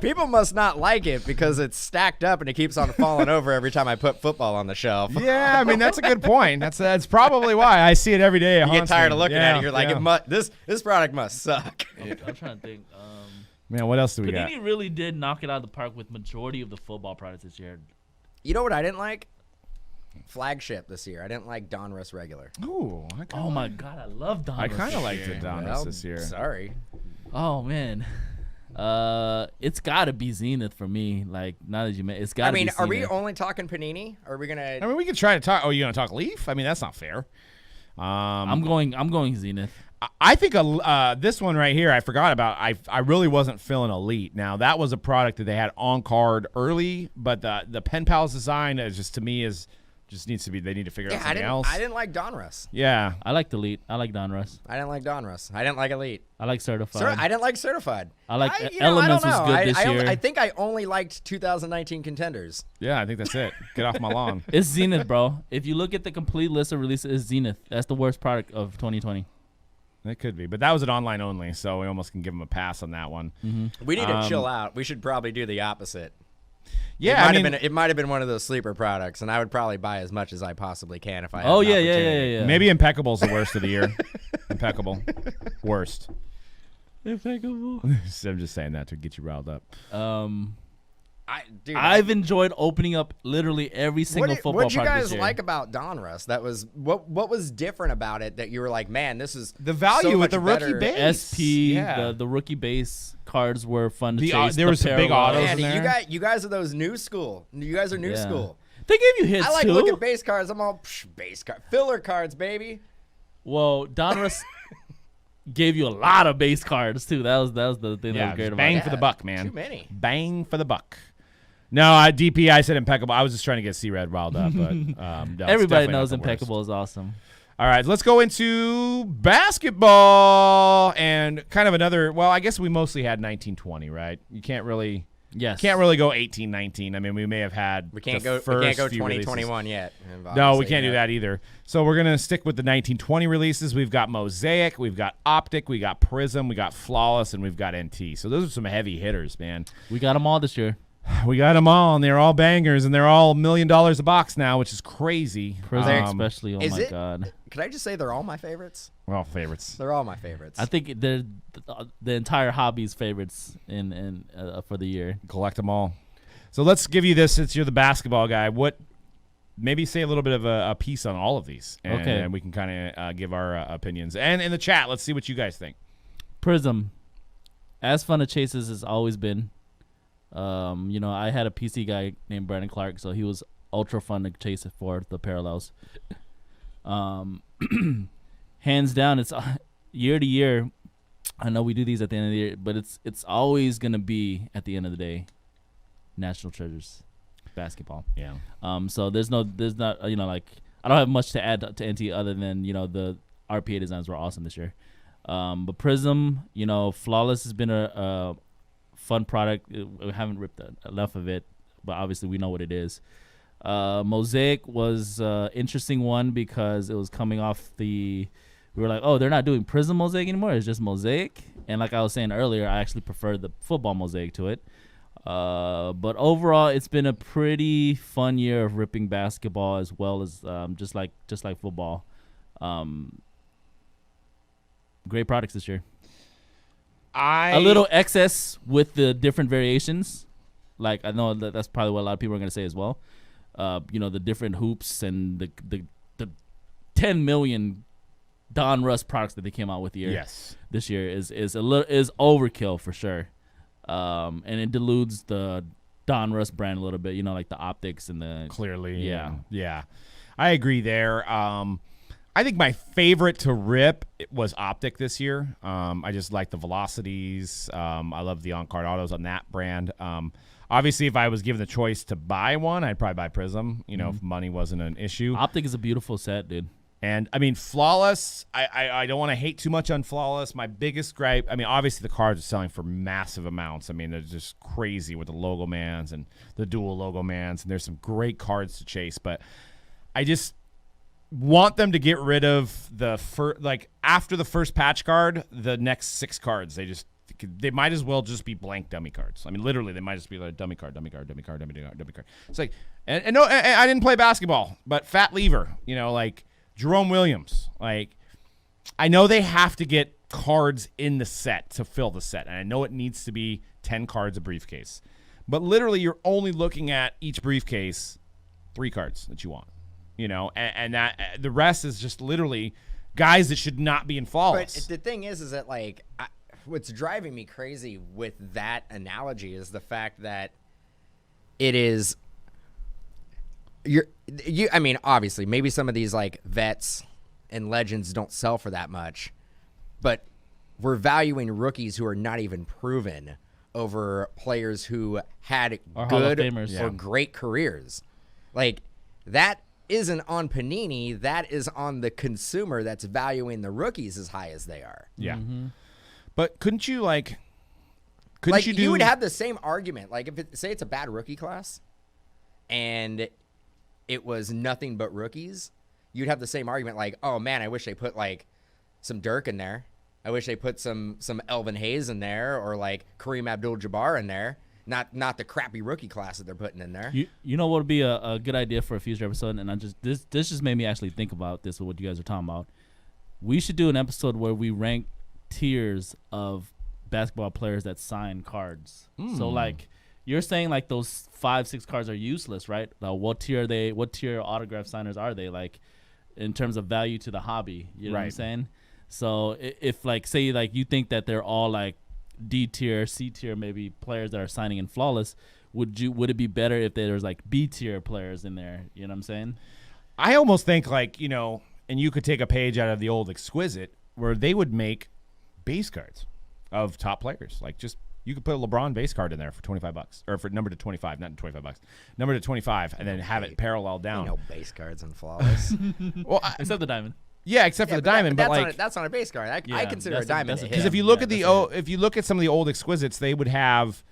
people must not like it because it's stacked up and it keeps on falling over every time I put football on the shelf. Yeah, I mean that's a good point. That's probably why I see it every day. You get tired of looking at it. You're like, this product must suck. I'm trying to think. Man, what else do we got? Panini really did knock it out of the park with majority of the football products this year. You know what I didn't like? Flagship this year. I didn't like Donruss regular. Ooh, oh my God, I love Donruss. I kind of liked the Donruss this year. Sorry. Oh man, it's got to be Zenith for me. Now that you mentioned, it's got to be Zenith. Are we only talking Panini? Or are we gonna? I mean, we could try to talk. Oh, you gonna talk Leaf? I mean, that's not fair. I'm going Zenith. I think this one right here I forgot about. I really wasn't feeling Elite. Now that was a product that they had on card early, but the Pen Pals design is just to me needs to be. They need to figure out something else. I didn't like Donruss. Yeah, I liked Elite. I like Donruss. I didn't like Donruss. I didn't like Elite. I like Certified. I didn't like Certified. I like Elements was good this year. I think I only liked 2019 contenders. Yeah, I think that's it. Get off my lawn. It's Zenith, bro. If you look at the complete list of releases, it's Zenith. That's the worst product of 2020. It could be, but that was an online only, so we almost can give them a pass on that one. Mm-hmm. We need to chill out. We should probably do the opposite. Yeah, it might have been one of those sleeper products, and I would probably buy as much as I possibly can if I had Oh an yeah. opportunity. Maybe Impeccable's the worst of the year. Impeccable, worst. Impeccable. I'm just saying that to get you riled up. I've enjoyed opening up literally every single football product. What did you guys this year. like about Donruss? That was what was different about it that you were like, man, this is the value so with the much rookie better. base. SP, the rookie base cards were fun to chase. There were some big autos Man, in there. you guys are those new school. You guys are new school. They gave you hits I like too. look at base cards. I'm all base card filler cards, baby. Well, Donruss gave you a lot of base cards too. That was the thing that was great about bang it. for the buck, man. Too many. Bang for the buck. No, DP, I said Impeccable. I was just trying to get C-Rad riled up, but no, everybody knows Impeccable is awesome. All right, let's go into basketball and kind of another. Well, I guess we mostly had 1920, right? You can't really go 1819. I mean, we may have had We can't the go first few 2021 yet. No, we can't do that either. So we're gonna stick with the 1920 releases. We've got Mosaic, we've got Optic, we got Prism, we got Flawless, and we've got NT. So those are some heavy hitters, man. We got them all this year. We got them all, and they're all bangers, and they're all $1 million a box now, which is crazy. Prism especially, oh my God. Could I just say they're all my favorites? We're all favorites. They're all my favorites. I think they're the entire hobby's favorites in for the year. Collect them all. So let's give you this since you're the basketball guy. Maybe say a little bit of a piece on all of these, and we can kind of give our opinions. And in the chat, let's see what you guys think. Prism, as fun a chase as it's always been. I had a PC guy named Brandon Clark, so he was ultra fun to chase it for the parallels. Hands down, it's year to year. I know we do these at the end of the year, but it's always gonna be at the end of the day, National Treasures basketball. Yeah. So there's not I don't have much to add to NT other than the RPA designs were awesome this year. But Prism, Flawless has been a fun product. We haven't ripped enough of it, but obviously we know what it is. Mosaic was an interesting one because it was coming off we were like, oh, they're not doing Prism Mosaic anymore. It's just Mosaic. And like I was saying earlier, I actually prefer the football Mosaic to it. But overall, it's been a pretty fun year of ripping basketball as well as just like football. Great products this year. A little excess with the different variations. Like I know that's probably what a lot of people are going to say as well. The different hoops and the 10 million Don Russ products that they came out with this year is overkill for sure. And it dilutes the Don Russ brand a little bit, like the optics and the clearly. Yeah. I agree there. I think my favorite to rip was Optic this year. I just like the velocities. I love the on-card autos on that brand. Obviously, if I was given the choice to buy one, I'd probably buy Prism, if money wasn't an issue. Optic is a beautiful set, dude. And, Flawless, I don't want to hate too much on Flawless. My biggest gripe, obviously the cards are selling for massive amounts. They're just crazy with the Logo Mans and the dual Logo Mans, and there's some great cards to chase. But I just want them to get rid of after the first patch card, the next 6 cards, they might as well just be blank dummy cards. Literally, they might just be like dummy card. It's like, and no, I didn't play basketball, but Fat Lever, Jerome Williams. I know they have to get cards in the set to fill the set, and I know it needs to be 10 cards a briefcase. But literally, you're only looking at each briefcase 3 cards that you want, and that the rest is just literally guys that should not be in Flawless. But the thing is that what's driving me crazy with that analogy is the fact that it is. Obviously, maybe some of these vets and legends don't sell for that much, but we're valuing rookies who are not even proven over players who had good or great careers. That isn't on Panini. That is on the consumer that's valuing the rookies as high as they are. Yeah. Mm-hmm. But couldn't you you would have the same argument. Say it's a bad rookie class and it was nothing but rookies, you'd have the same argument oh man, I wish they put some Dirk in there. I wish they put some Elvin Hayes in there or Kareem Abdul-Jabbar in there. Not the crappy rookie class that they're putting in there. You know what would be a good idea for a future episode, and this just made me actually think about this with what you guys are talking about. We should do an episode where we rank tiers of basketball players that sign cards. So you're saying those 5-6 cards are useless, right? What tier are they? What tier autograph signers are they in terms of value to the hobby? You know what I'm saying? So if say you think that they're all D tier, C tier, maybe players that are signing in Flawless, would it be better if there was B tier players in there? You know what I'm saying? I almost think and you could take a page out of the old Exquisite where they would make base cards of top players. You could put a LeBron base card in there for $25 or for number to 25, not $25, number to 25, and then have it parallel down. No base cards in Flawless. Well, except the diamond. Yeah, except for the diamond, but that's on a base card. I consider a diamond because if you look if you look at some of the old Exquisites, they would have,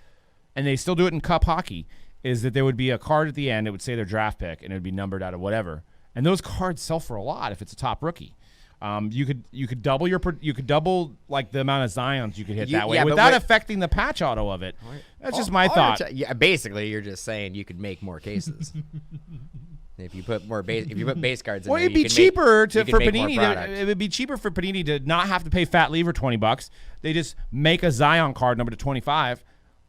and they still do it in Cup hockey, is that there would be a card at the end. It would say their draft pick, and it would be numbered out of whatever. And those cards sell for a lot if it's a top rookie. You could double the amount of Zions you could hit that way without affecting the patch auto of it. That's just my thought. Basically, you're just saying you could make more cases. If you put base cards in there, it'd be cheaper for Panini. It would be cheaper for Panini to not have to pay Fat Lever $20. They just make a Zion card number to 25,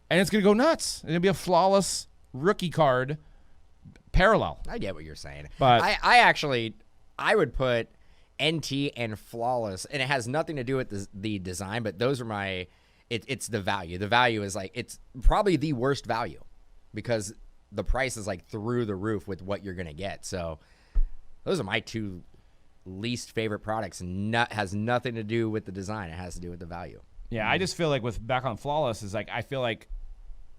and it's gonna go nuts. It'll be a flawless rookie card parallel. I get what you're saying. But I would put NT and Flawless, and it has nothing to do with the design, but those are my it's the value. The value is like, it's probably the worst value because the price is like through the roof with what you're going to get. So those are my two least favorite products. Has nothing to do with the design. It has to do with the value. Yeah, I just feel like with back on Flawless is like, I feel like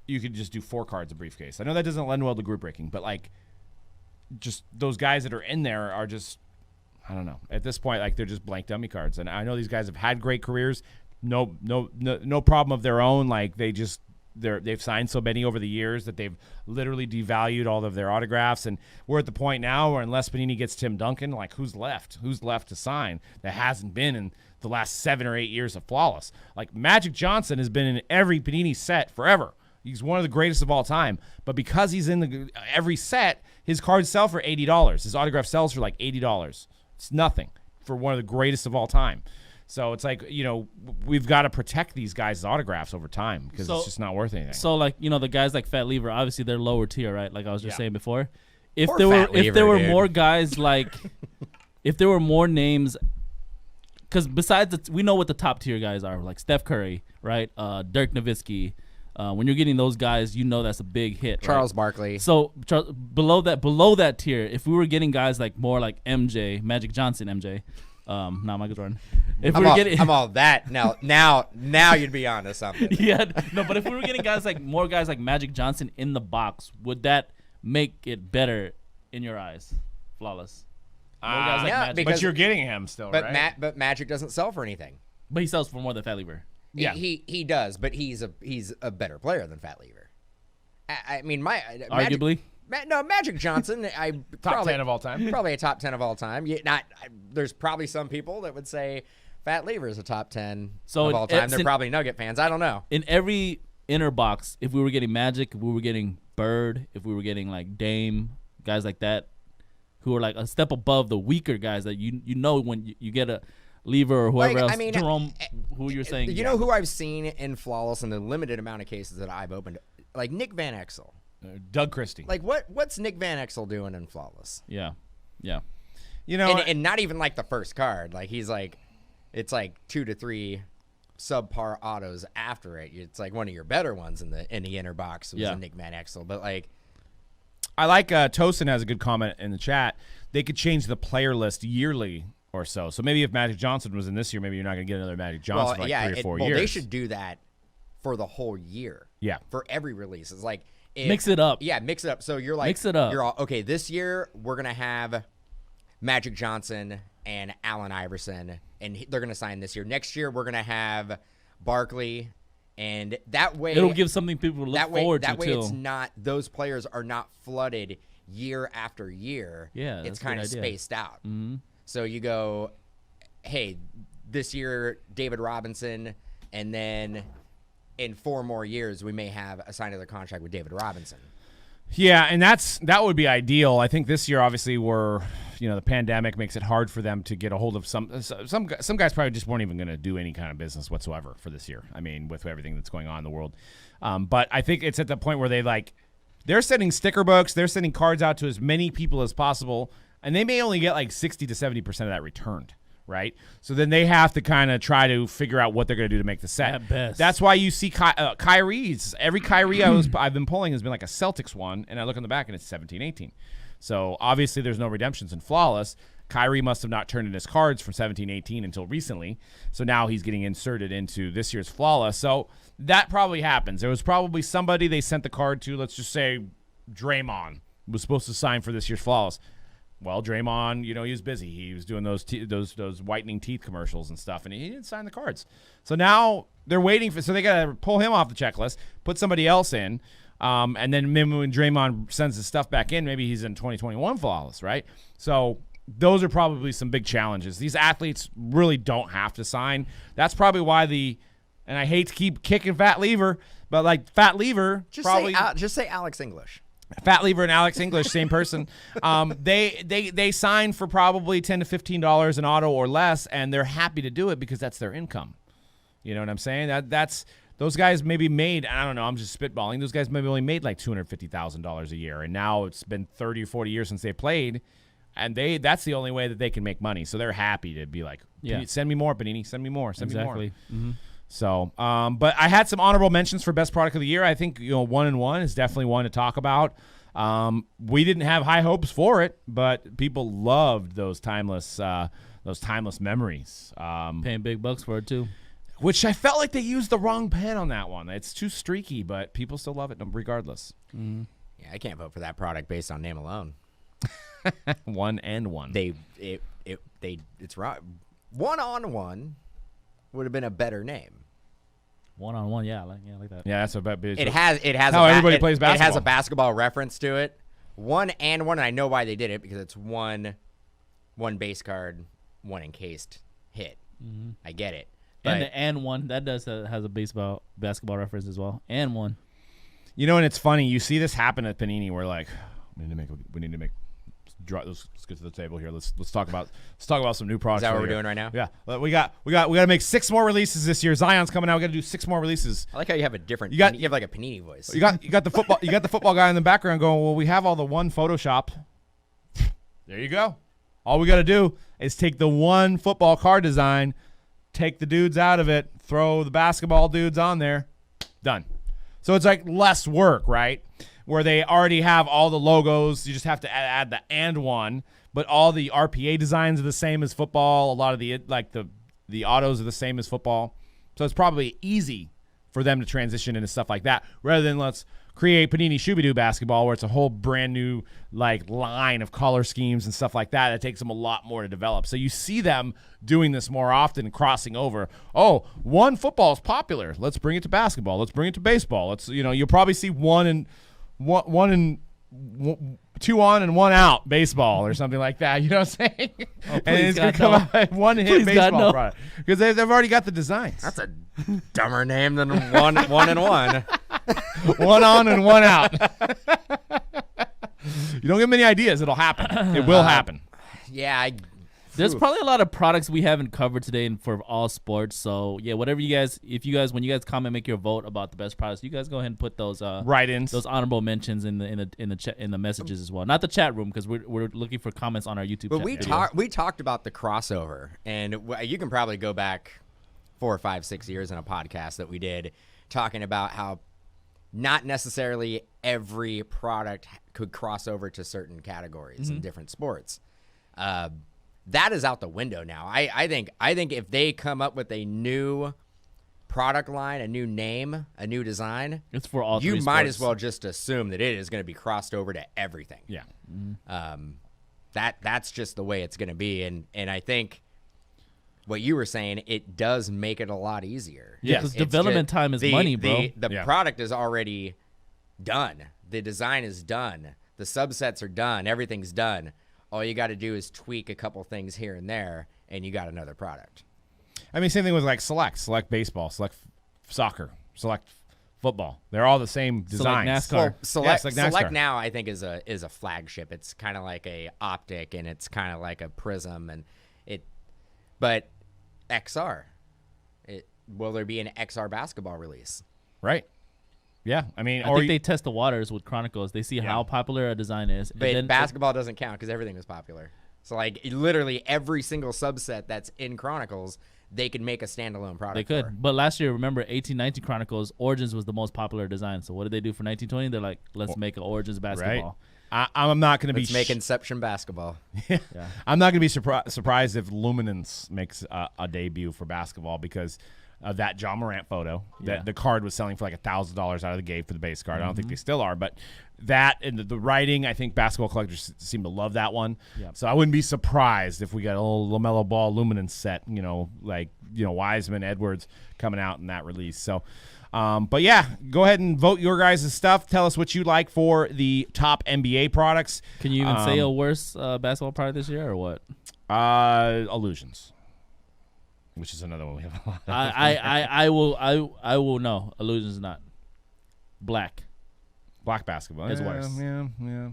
you could just do 4 cards a briefcase. I know that doesn't lend well to group breaking, but like just those guys that are in there are just, I don't know. At this point, like they're just blank dummy cards. And I know these guys have had great careers. No problem of their own. Like they've signed so many over the years that they've literally devalued all of their autographs. And we're at the point now where unless Panini gets Tim Duncan, like who's left? Who's left to sign that hasn't been in the last 7 or 8 years of Flawless? Like Magic Johnson has been in every Panini set forever. He's one of the greatest of all time. But because he's in every set, his cards sell for $80. His autograph sells for like $80. It's nothing for one of the greatest of all time. So it's like, we've got to protect these guys' autographs over time because it's just not worth anything. So like, the guys like Fat Lever, obviously they're lower tier, right? Like I was just saying before. If Poor there Fat were Lever, dude. more guys like if there were more names, because besides we know what the top tier guys are, like Steph Curry, right? Dirk Nowitzki. When you're getting those guys, that's a big hit. Charles right? Barkley. So below that tier, if we were getting guys like more like MJ, Magic Johnson, MJ, not Michael Jordan. If I'm all that now you'd be onto something. Yeah, no, but if we were getting more guys like Magic Johnson in the box, would that make it better in your eyes? Flawless. More guys like Magic. But you're getting him still, right? But Magic doesn't sell for anything. But he sells for more than Fat Lever. Yeah, he does, but he's a better player than Fat Lever. I mean, arguably. Magic Johnson, top 10 of all time. Probably a top 10 of all time. There's probably some people that would say Fat Lever is a top 10 of all time. They're probably Nugget fans. I don't know. In every inner box, if we were getting Magic, if we were getting Bird, if we were getting like Dame, guys like that, who are like a step above the weaker guys that when you get a Lever or whoever else, Jerome, who you're saying. You know who I've seen in Flawless in the limited amount of cases that I've opened? Like Nick Van Exel. Doug Christie. Like what's Nick Van Exel doing in Flawless? Yeah. And not even like the first card. Like he's like, it's like 2 to 3 subpar autos after it. It's like one of your better ones in the inner box was a Nick Van Exel. But like, I like Tosin has a good comment in the chat. They could change the player list yearly or so. So maybe if Magic Johnson was in this year, maybe you're not going to get another Magic Johnson for like 3 or 4 years. They should do that for the whole year. Yeah. For every release. It's like mix it up. Yeah, mix it up. So you're like, mix it up. You're all okay. This year we're gonna have Magic Johnson and Allen Iverson, and they're gonna sign this year. Next year we're gonna have Barkley, and that way it'll give something people to look forward to. That way, it's not those players are not flooded year after year. Yeah, it's kind of spaced out. Mm-hmm. So you go, hey, this year David Robinson, and then in 4 more years we may have a signed other contract with David Robinson. Yeah, and that would be ideal. I think this year, obviously, the pandemic makes it hard for them to get a hold of some guys probably just weren't even going to do any kind of business whatsoever for this year. I mean, with everything that's going on in the world. But I think it's at the point where they're sending sticker books, they're sending cards out to as many people as possible, and they may only get like 60 to 70% of that returned. Right, so then they have to kind of try to figure out what they're going to do to make the set. At best. That's why you see Kyrie's. Every Kyrie I've been pulling has been like a Celtics one, and I look on the back and it's 17-18. So obviously there's no redemptions in Flawless. Kyrie must have not turned in his cards from 17-18 until recently, so now he's getting inserted into this year's Flawless. So that probably happens. There was probably somebody they sent the card to. Let's just say Draymond was supposed to sign for this year's Flawless. Well, Draymond, he was busy. He was doing those whitening teeth commercials and stuff, and he didn't sign the cards. So now they're waiting so they got to pull him off the checklist, put somebody else in, and then maybe when Draymond sends his stuff back in, maybe he's in 2021 Flawless, right? So those are probably some big challenges. These athletes really don't have to sign. That's probably why and I hate to keep kicking Fat Lever, but like Fat Lever just say Alex English. Fat Lever and Alex English, same person. They sign for probably $10 to $15 an auto or less, and they're happy to do it because that's their income. You know what I'm saying? those guys maybe made, I don't know, I'm just spitballing, those guys maybe only made like $250,000 a year, and now it's been 30 or 40 years since they played, and that's the only way that they can make money. So they're happy to be like, send me more, Panini, send me more, send me more. Mm-hmm. So, but I had some honorable mentions for best product of the year. I think 1-1 is definitely one to talk about. We didn't have high hopes for it, but people loved those timeless memories. Paying big bucks for it too. Which I felt like they used the wrong pen on that one. It's too streaky, but people still love it regardless. Mm-hmm. Yeah, I can't vote for that product based on name alone. 1-1. It's wrong. 1-on-1 would have been a better name. 1-on-1, yeah, I like that. Yeah, that's a bet. It has how everybody plays basketball. It has a basketball reference to it. 1-1, and I know why they did it, because it's one base card, one encased hit. Mm-hmm. I get it. And the and one that has a basketball reference as well. And one. And it's funny. You see this happen at Panini. We're like, we need to make. Let's get to the table here. Let's talk about some new products. Is that what we're doing right now? Yeah. We got to make 6 more releases this year. Zion's coming out. We got to do 6 more releases. I like how you have a different. You have like a Panini voice. You got the football. You got the football guy in the background going, well, we have all the one Photoshop. There you go. All we got to do is take the one football card design, take the dudes out of it, throw the basketball dudes on there, done. So it's like less work, right? Where they already have all the logos. You just have to add the and one, but all the RPA designs are the same as football. A lot of the autos are the same as football. So it's probably easy for them to transition into stuff like that, rather than let's create Panini Shooby-Doo basketball, where it's a whole brand new line of color schemes and stuff like that. It takes them a lot more to develop. So you see them doing this more often, crossing over. Oh, one football is popular. Let's bring it to basketball. Let's bring it to baseball. You'll probably see 2 on and 1 out baseball or something like that. You know what I'm saying? Oh, and it's going to come out one hit baseball product, because they've already got the designs. That's a dumber name than 1 and 1. 1 on and 1 out. You don't give them any ideas, it'll happen. It will happen. Yeah, there's probably a lot of products we haven't covered today for all sports. So yeah, whatever you guys, when you guys comment, make your vote about the best products. You guys go ahead and put those write-ins, those honorable mentions in the messages as well. Not the chat room, because we're looking for comments on our YouTube. But we talked about the crossover, and you can probably go back 4, 5, 6 years in a podcast that we did talking about how not necessarily every product could cross over to certain categories in different sports. That is out the window now. I think if they come up with a new product line, a new name, a new design, it's for all. You might as well just assume that it is going to be crossed over to everything. Yeah. That's just the way it's going to be, and I think what you were saying, it does make it a lot easier. Yeah, because development time is money, bro. The product is already done. The design is done. The subsets are done. Everything's done. All you got to do is tweak a couple things here and there, and you got another product. I mean, same thing with like Select baseball, Select soccer, Select football. They're all the same designs. Select NASCAR. Select now, I think, is a flagship. It's kind of like a optic, and it's kind of like a prism, but XR. Will there be an XR basketball release? Right. Yeah, I mean, I think they test the waters with Chronicles. They see how popular a design is. But then basketball doesn't count because everything was popular. So, like, literally every single subset that's in Chronicles, they could make a standalone product. They could. But last year, remember, 1819 Chronicles, Origins was the most popular design. So what did they do for 1920? They're like, let's make an Origins basketball. Right. I'm not going to be make Inception basketball. Yeah. I'm not going to be surprised if Luminance makes a debut for basketball, because of that John Morant photo. The card was selling for like $1,000 out of the gate for the base card. I don't think they still are, but that and the writing, I think basketball collectors seem to love that one. Yep. So I wouldn't be surprised if we got a little LaMelo Ball Luminance set, Wiseman, Edwards coming out in that release. So, but yeah, go ahead and vote your guys' stuff. Tell us what you like for the top NBA products. Can you even say a worse basketball product this year or what? Illusions. Which is another one we have a lot of. I will know. Illusions not. Black basketball is worse. Yeah.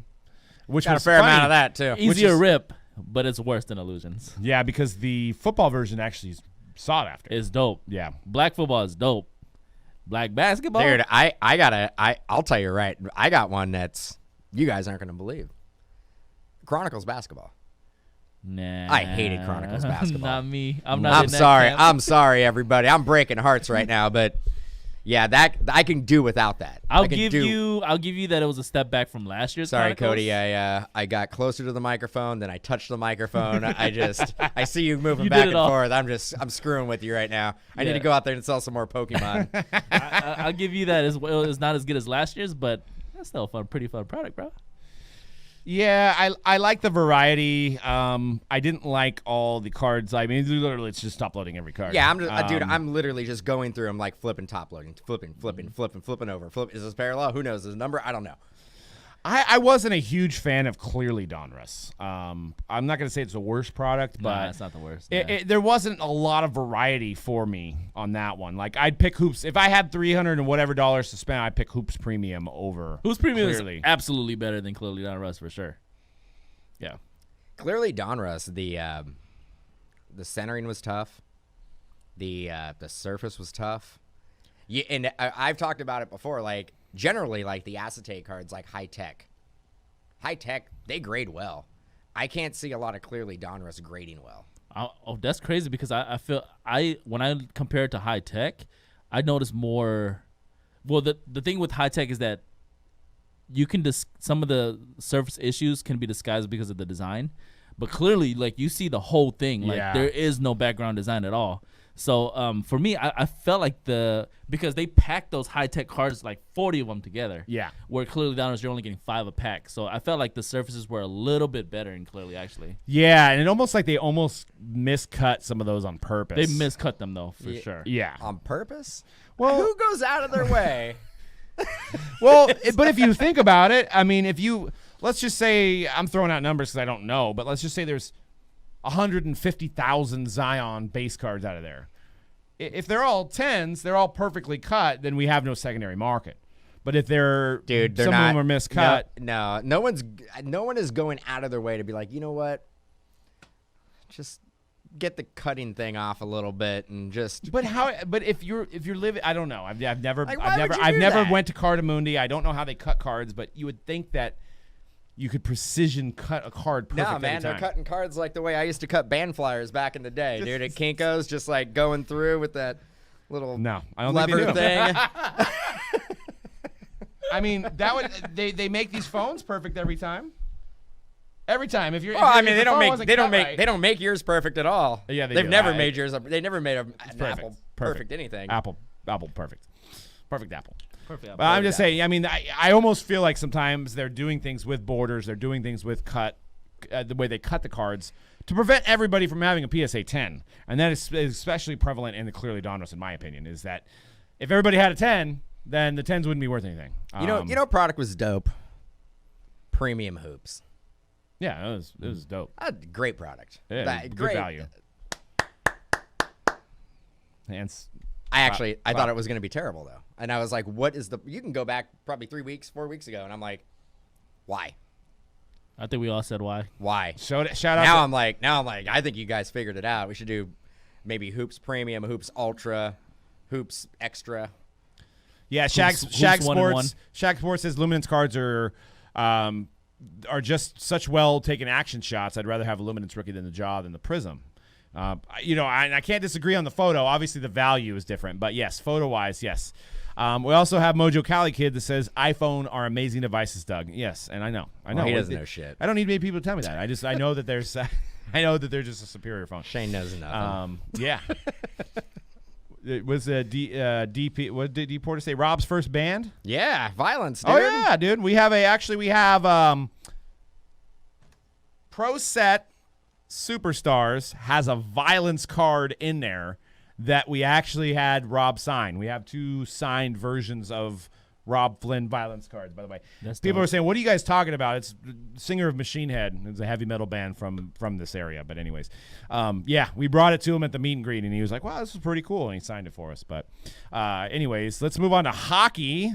Which got was a fair funny. amount of that too. Easier rip, but it's worse than Illusions. Yeah, because the football version actually is sought after. It's dope. Yeah. Black football is dope. Black basketball. Dude, I'll tell you right. I got one that's you guys aren't gonna believe. Chronicles basketball. Nah. I hated Chronicles basketball. Not me. I'm not. I'm sorry. I'm sorry, everybody. I'm breaking hearts right now, but yeah, that I can do without that. I'll give you that it was a step back from last year's. Sorry, Chronicles. Cody. I got closer to the microphone, then I touched the microphone. I see you moving You back did and it all. forth. I'm screwing with you right now. I need to go out there and sell some more Pokemon. I'll give you that as well. It's not as good as last year's, but that's still a pretty fun product, bro. Yeah, I like the variety. I didn't like all the cards. I mean, literally, it's just top loading every card. Yeah, I'm just, dude. I'm literally just going through them like flipping, top loading, flipping over. Is this parallel? Who knows? Is this number? I don't know. I wasn't a huge fan of Clearly Donruss. I'm not going to say it's the worst product, but it's not the worst. There wasn't a lot of variety for me on that one. Like, I'd pick Hoops. If I had $300 and whatever to spend, I'd pick Hoops Premium over Hoops Premium Clearly. is absolutely better than Clearly Donruss for sure. Yeah. Clearly, Donruss, the centering was tough. The surface was tough. Yeah, and I've talked about it before. Like, generally, like the acetate cards, like high tech, they grade well. I can't see a lot of Clearly Donruss grading well. Oh, that's crazy because I feel when I compare it to high tech, I notice more. Well, the thing with high tech is that you can some of the surface issues can be disguised because of the design, but clearly, like, you see the whole thing. Like, there is no background design at all. So for me, I felt like because they packed those high tech cards, like 40 of them together. Yeah. Where Clearly Donruss, you're only getting 5 a pack. So I felt like the surfaces were a little bit better in Clearly, actually. Yeah, and it almost like they almost miscut some of those on purpose. They miscut them though, for sure. Yeah. On purpose? Well, who goes out of their way? Well, but if you think about it, I mean, let's just say, I'm throwing out numbers because I don't know, but let's just say there's 150,000 Zion base cards out of there. If they're all 10s, they're all perfectly cut, then we have no secondary market. But if they're some of them are miscut. No one is going out of their way to be like, you know what? Just get the cutting thing off a little bit and just. But if you're living, I don't know. I've never that? went to Cardamundi. I don't know how they cut cards, but you would think that you could precision cut a card perfect. No, man, they're cutting cards like the way I used to cut band flyers back in the day, dude. At Kinko's, just like going through with that little I don't lever think they do. thing. I mean, they make these phones perfect every time. Every time, if you're. Well, if I mean, the phone wasn't cut right- they don't make yours perfect at all. Yeah, they've do. never made yours. They never made an perfect. Apple perfect anything. Apple perfect, perfect Apple. Perfect. But I'm just saying. I mean, I almost feel like sometimes they're doing things with borders. They're doing things with the way they cut the cards to prevent everybody from having a PSA 10, and that is especially prevalent in the Clearly Donruss, in my opinion. Is that if everybody had a 10, then the 10s wouldn't be worth anything. You know, product was dope. Premium hoops. Yeah, it was dope. Great product. Yeah, good value. And I thought it was going to be terrible though, and I was like, "What is the?" You can go back probably 4 weeks ago, and I'm like, "Why?" I think we all said why. Why? Shout out. Now I'm like, I think you guys figured it out. We should do maybe hoops premium, hoops ultra, hoops extra. Yeah, Shag Sports says Luminance cards are just such well taken action shots. I'd rather have a Luminance rookie than the Jaw than the Prism. I can't disagree on the photo. Obviously, the value is different, but yes, photo-wise, yes. We also have Mojo Cali Kid that says iPhone are amazing devices, Doug. Yes, and I know. Well, he doesn't know shit. I don't need many people to tell me that. I know that there's I know that they're just a superior phone. Shane knows nothing. Yeah. It was DP. What did D Porter say? Rob's first band? Yeah, Violence, dude. Oh yeah, dude. We have Pro Set Superstars has a Violence card in there that we actually had Rob sign. We have 2 signed versions of Rob Flynn Violence cards, by the way. People are saying, what are you guys talking about? It's singer of Machine Head. It's a heavy metal band from this area. But anyways, yeah, we brought it to him at the meet and greet, and he was like, wow, this is pretty cool, and he signed it for us. But anyways, let's move on to hockey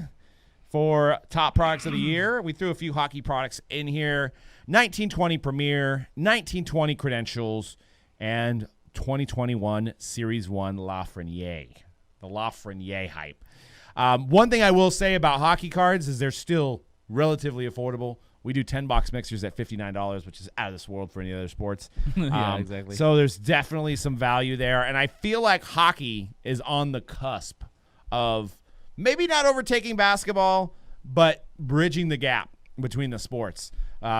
for top products of the year. We threw a few hockey products in here. 1920 Premier, 1920 Credentials, and 2021 Series 1 Lafreniere. The Lafreniere hype. One thing I will say about hockey cards is they're still relatively affordable. We do 10-box mixers at $59, which is out of this world for any other sports. Yeah, exactly. So there's definitely some value there. And I feel like hockey is on the cusp of maybe not overtaking basketball, but bridging the gap between the sports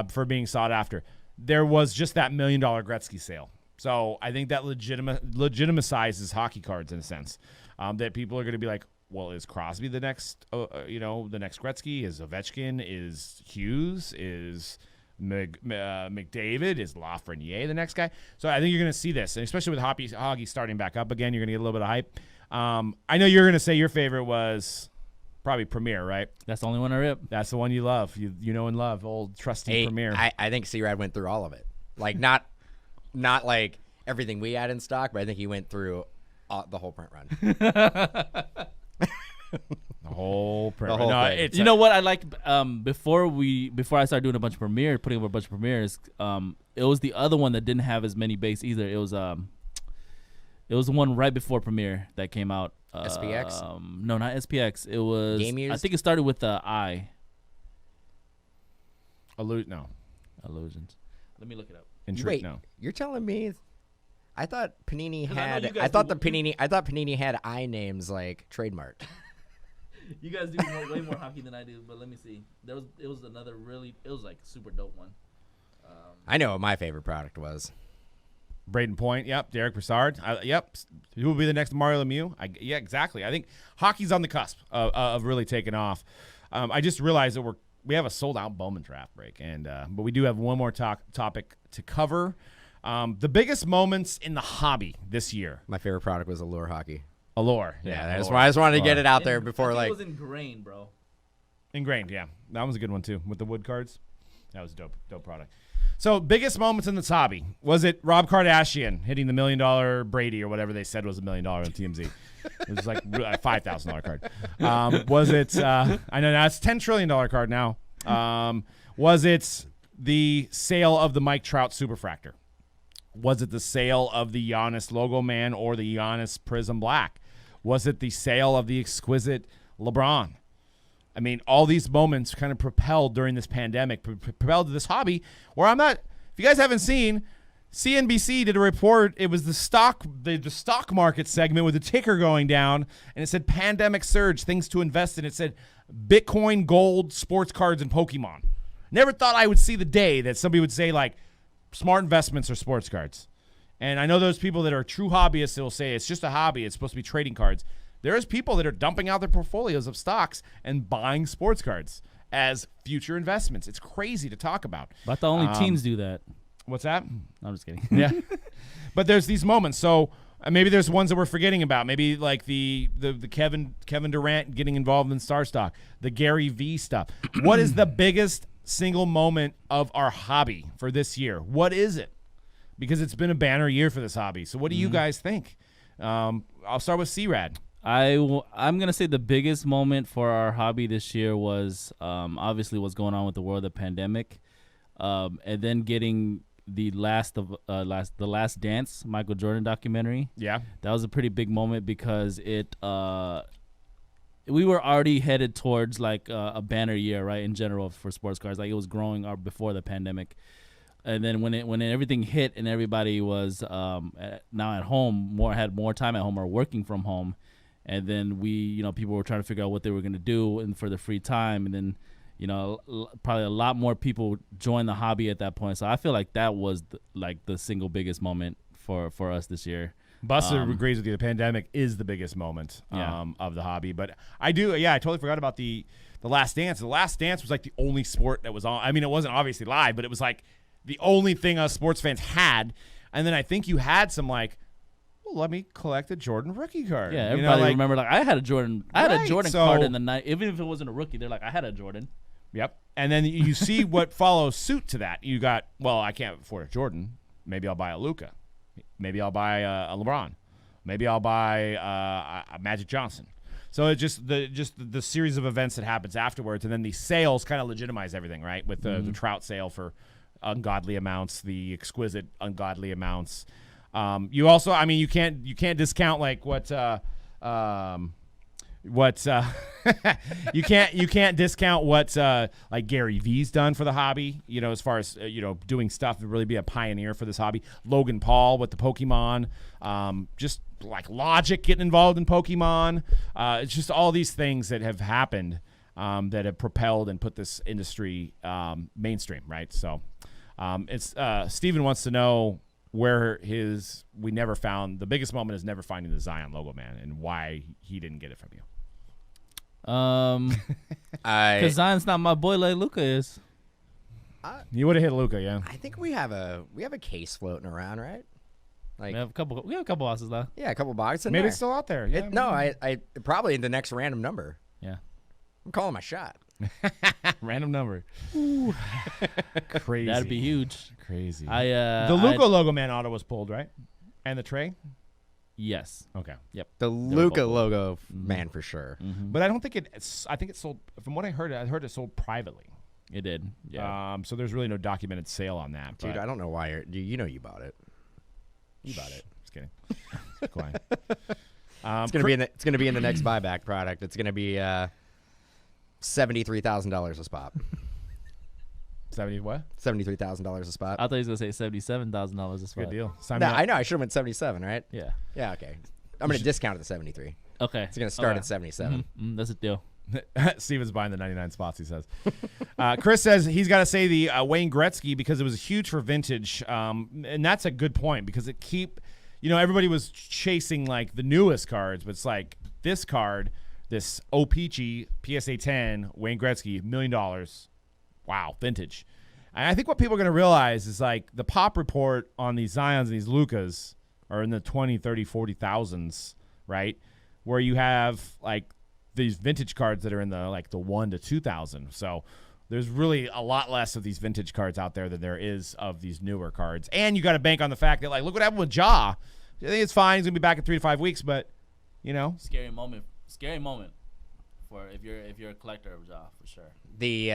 for being sought after. There was just that $1 million Gretzky sale. So I think that legitimizes hockey cards in a sense. That people are going to be like, well, is Crosby the next, the next Gretzky? Is Ovechkin? Is Hughes? Is McDavid? Is Lafreniere the next guy? So I think you're going to see this, and especially with hockey starting back up again, you're going to get a little bit of hype. I know you're going to say your favorite was probably Premier, right? That's the only one I rip. That's the one you love. You know and love, old trusty Premier. I think C-Rad went through all of it. Like, not like everything we had in stock, but I think he went through the whole print run. The whole print. The whole thing. You know what I liked before I started doing a bunch of premiere, putting up a bunch of premieres. It was the other one that didn't have as many base either. It was the one right before premiere that came out. SPX? No, not SPX. It was Game Used? I think it started with the I. Illusions. Let me look it up. Wait, no. you're telling me? I thought Panini 'Cause I know had. you guys I thought do- Panini had I names like trademarked. You guys do way more hockey than I do, but let me see. It was another it was like super dope one. I know what my favorite product was. Braden Point, yep. Derek Brassard, yep. Who will be the next Mario Lemieux? Yeah, exactly. I think hockey's on the cusp of really taking off. I just realized that we have a sold-out Bowman draft break, but we do have one more topic to cover. The biggest moments in the hobby this year. My favorite product was Allure Hockey. Allure. Yeah, Allure. I just wanted to get it out there before, I think like. it was ingrained, bro. Ingrained, yeah. That was a good one, too, with the wood cards. That was a dope product. So, biggest moments in this hobby. Was it Rob Kardashian hitting the $1 million Brady or whatever they said was $1 million on TMZ? It was like a $5,000 card. Was it, I know now it's $10 trillion card now. Was it the sale of the Mike Trout Superfractor? Was it the sale of the Giannis Logo Man or the Giannis Prism Black? Was it the sale of the exquisite LeBron? I mean, all these moments kind of propelled during this pandemic, propelled to this hobby where if you guys haven't seen, CNBC did a report. It was the stock market segment with the ticker going down, and it said pandemic surge, things to invest in. It said Bitcoin, gold, sports cards, and Pokemon. Never thought I would see the day that somebody would say, like, smart investments or sports cards. And I know those people that are true hobbyists that will say it's just a hobby. It's supposed to be trading cards. There's people that are dumping out their portfolios of stocks and buying sports cards as future investments. It's crazy to talk about. But the only teams do that. What's that? I'm just kidding. Yeah. But there's these moments. So maybe there's ones that we're forgetting about. Maybe like the Kevin Durant getting involved in Star Stock, the Gary V stuff. What is the biggest single moment of our hobby for this year? What is it? Because it's been a banner year for this hobby. So what do you guys think? I'll start with C-Rad. I'm gonna say the biggest moment for our hobby this year was obviously what's going on with the world of the pandemic, and then getting the Last Dance Michael Jordan documentary. Yeah, that was a pretty big moment because we were already headed towards like a banner year, right, in general for sports cards. Like it was growing before the pandemic. And then when everything hit and everybody was now at home, had more time at home or working from home, and then people were trying to figure out what they were going to do and for the free time, and then probably a lot more people joined the hobby at that point. So I feel like that was the single biggest moment for us this year. Buster agrees with you. The pandemic is the biggest moment of the hobby. But I totally forgot about the Last Dance. The Last Dance was like the only sport that was on. I mean, it wasn't obviously live, but it was like the only thing us sports fans had. And then I think you had some let me collect a Jordan rookie card. Yeah, everybody remember I had a Jordan. I had a Jordan so, card in the night, even if it wasn't a rookie. They're like, I had a Jordan. Yep. And then you see what follows suit to that. You got, I can't afford a Jordan. Maybe I'll buy a Luka. Maybe I'll buy a LeBron. Maybe I'll buy a Magic Johnson. So it's just the series of events that happens afterwards, and then the sales kind of legitimize everything, right? With the Trout sale for ungodly amounts, the exquisite ungodly amounts. You also, you can't discount like what what you can't discount what like Gary V's done for the hobby, as far as doing stuff to really be a pioneer for this hobby. Logan Paul with the Pokemon, just like Logic getting involved in Pokemon. It's just all these things that have happened that have propelled and put this industry mainstream, right? So it's Steven wants to know where we never found the biggest moment is never finding the Zion logo, man, and why he didn't get it from you. Because Zion's not my boy like Luca is. You would have hit Luca, yeah. I think we have a case floating around, right? Like We have a couple boxes left. yeah, a couple boxes. In Maybe there. it's still out there. Yeah, No, I probably in the next random number. Yeah. I'm calling my shot. random number. Crazy. That'd be huge. Crazy. The The Luca logo man auto was pulled, right? And the tray? Yes. Okay. Yep. The Luca logo, man, for sure. But I don't think I think it sold, from what I heard it sold privately. It did. Yeah. So there's really no documented sale on that. Dude, but I don't know why you bought it. you bought it. Just kidding. Quiet. It's gonna be in the next buyback product. It's gonna be $73,000 a spot. 70 what? $73,000 a spot. I thought he was gonna say $77,000 a spot. Good deal. Sign No, me up. I know. I should have went 77, right? Yeah. Yeah. Okay. I'm gonna discount it to 73. Okay. It's gonna start at 77. That's a deal. Steven's buying the 99 spots, he says. Chris says he's got to say the Wayne Gretzky because it was huge for vintage. And that's a good point because everybody was chasing like the newest cards, but it's like this card, this O-Pee-Chee PSA 10 Wayne Gretzky, $1 million. Wow, vintage. And I think what people are going to realize is like the pop report on these Zions and these Lucas are in the 20, 30, 40,000s, right? Where you have like these vintage cards that are in the 1 to 2,000. So there's really a lot less of these vintage cards out there than there is of these newer cards. And you got to bank on the fact that look what happened with Ja. I think it's fine. He's gonna be back in 3 to 5 weeks, but Scary moment for if you're a collector of Ja, for sure. The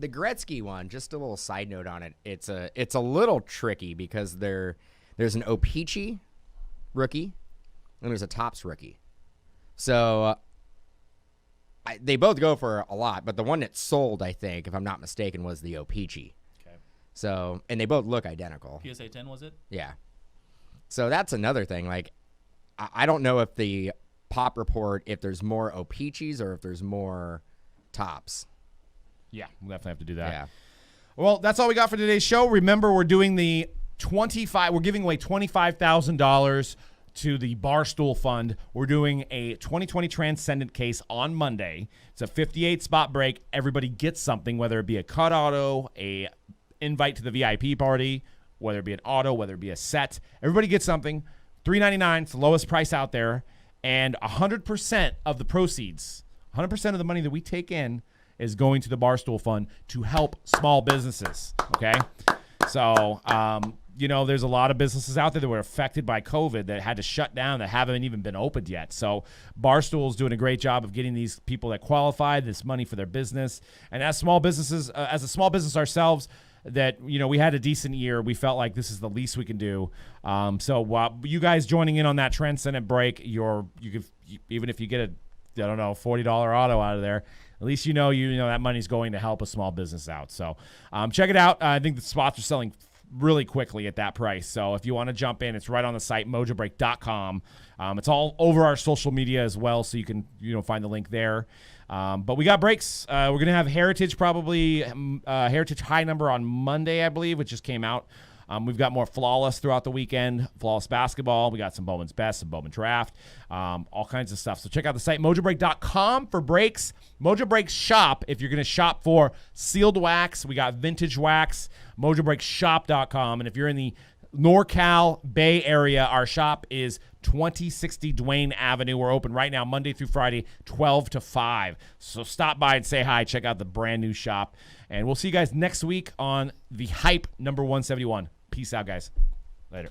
Gretzky one, just a little side note on it. It's a little tricky because there's an O-Pee-Chee rookie and there's a Topps rookie. So they both go for a lot, but the one that sold, I think, if I'm not mistaken, was the O-Pee-Chee. Okay. So, and they both look identical. PSA 10 was it? Yeah. So that's another thing. Like, I don't know if the pop report, if there's more O-Pee-Chees or if there's more Topps. yeah, we'll definitely have to do that. Yeah. Well, that's all we got for today's show. Remember, we're doing we're giving away $25,000 to the Barstool Fund. We're doing a 2020 Transcendent case on Monday. It's a 58 spot break. Everybody gets something, whether it be a cut auto, a invite to the VIP party, whether it be an auto, whether it be a set. Everybody gets something. $3.99. It's the lowest price out there. And 100% of the proceeds, 100% of the money that we take in is going to the Barstool Fund to help small businesses. Okay? So, there's a lot of businesses out there that were affected by COVID that had to shut down that haven't even been opened yet. So Barstool's doing a great job of getting these people that qualify this money for their business. And as small businesses, as a small business ourselves, that we had a decent year. We felt like this is the least we can do. So you guys joining in on that Transcendent break, even if you get a $40 auto out of there, at least that money's going to help a small business out. So check it out. I think the spots are selling really quickly at that price. So if you want to jump in, it's right on the site, mojobreak.com. It's all over our social media as well, so you can find the link there. But we got breaks. We're going to have Heritage probably, Heritage High Number on Monday, I believe, which just came out. We've got more Flawless throughout the weekend, Flawless Basketball. We got some Bowman's Best, some Bowman Draft, all kinds of stuff. So check out the site, mojobreak.com for breaks. Mojobreak shop, if you're going to shop for sealed wax, we got vintage wax, mojobreakshop.com. And if you're in the NorCal Bay Area, our shop is 2060 Duane Avenue. We're open right now, Monday through Friday, 12 to 5. So stop by and say hi. Check out the brand new shop. And we'll see you guys next week on the Hype number 171. Peace out, guys. Later.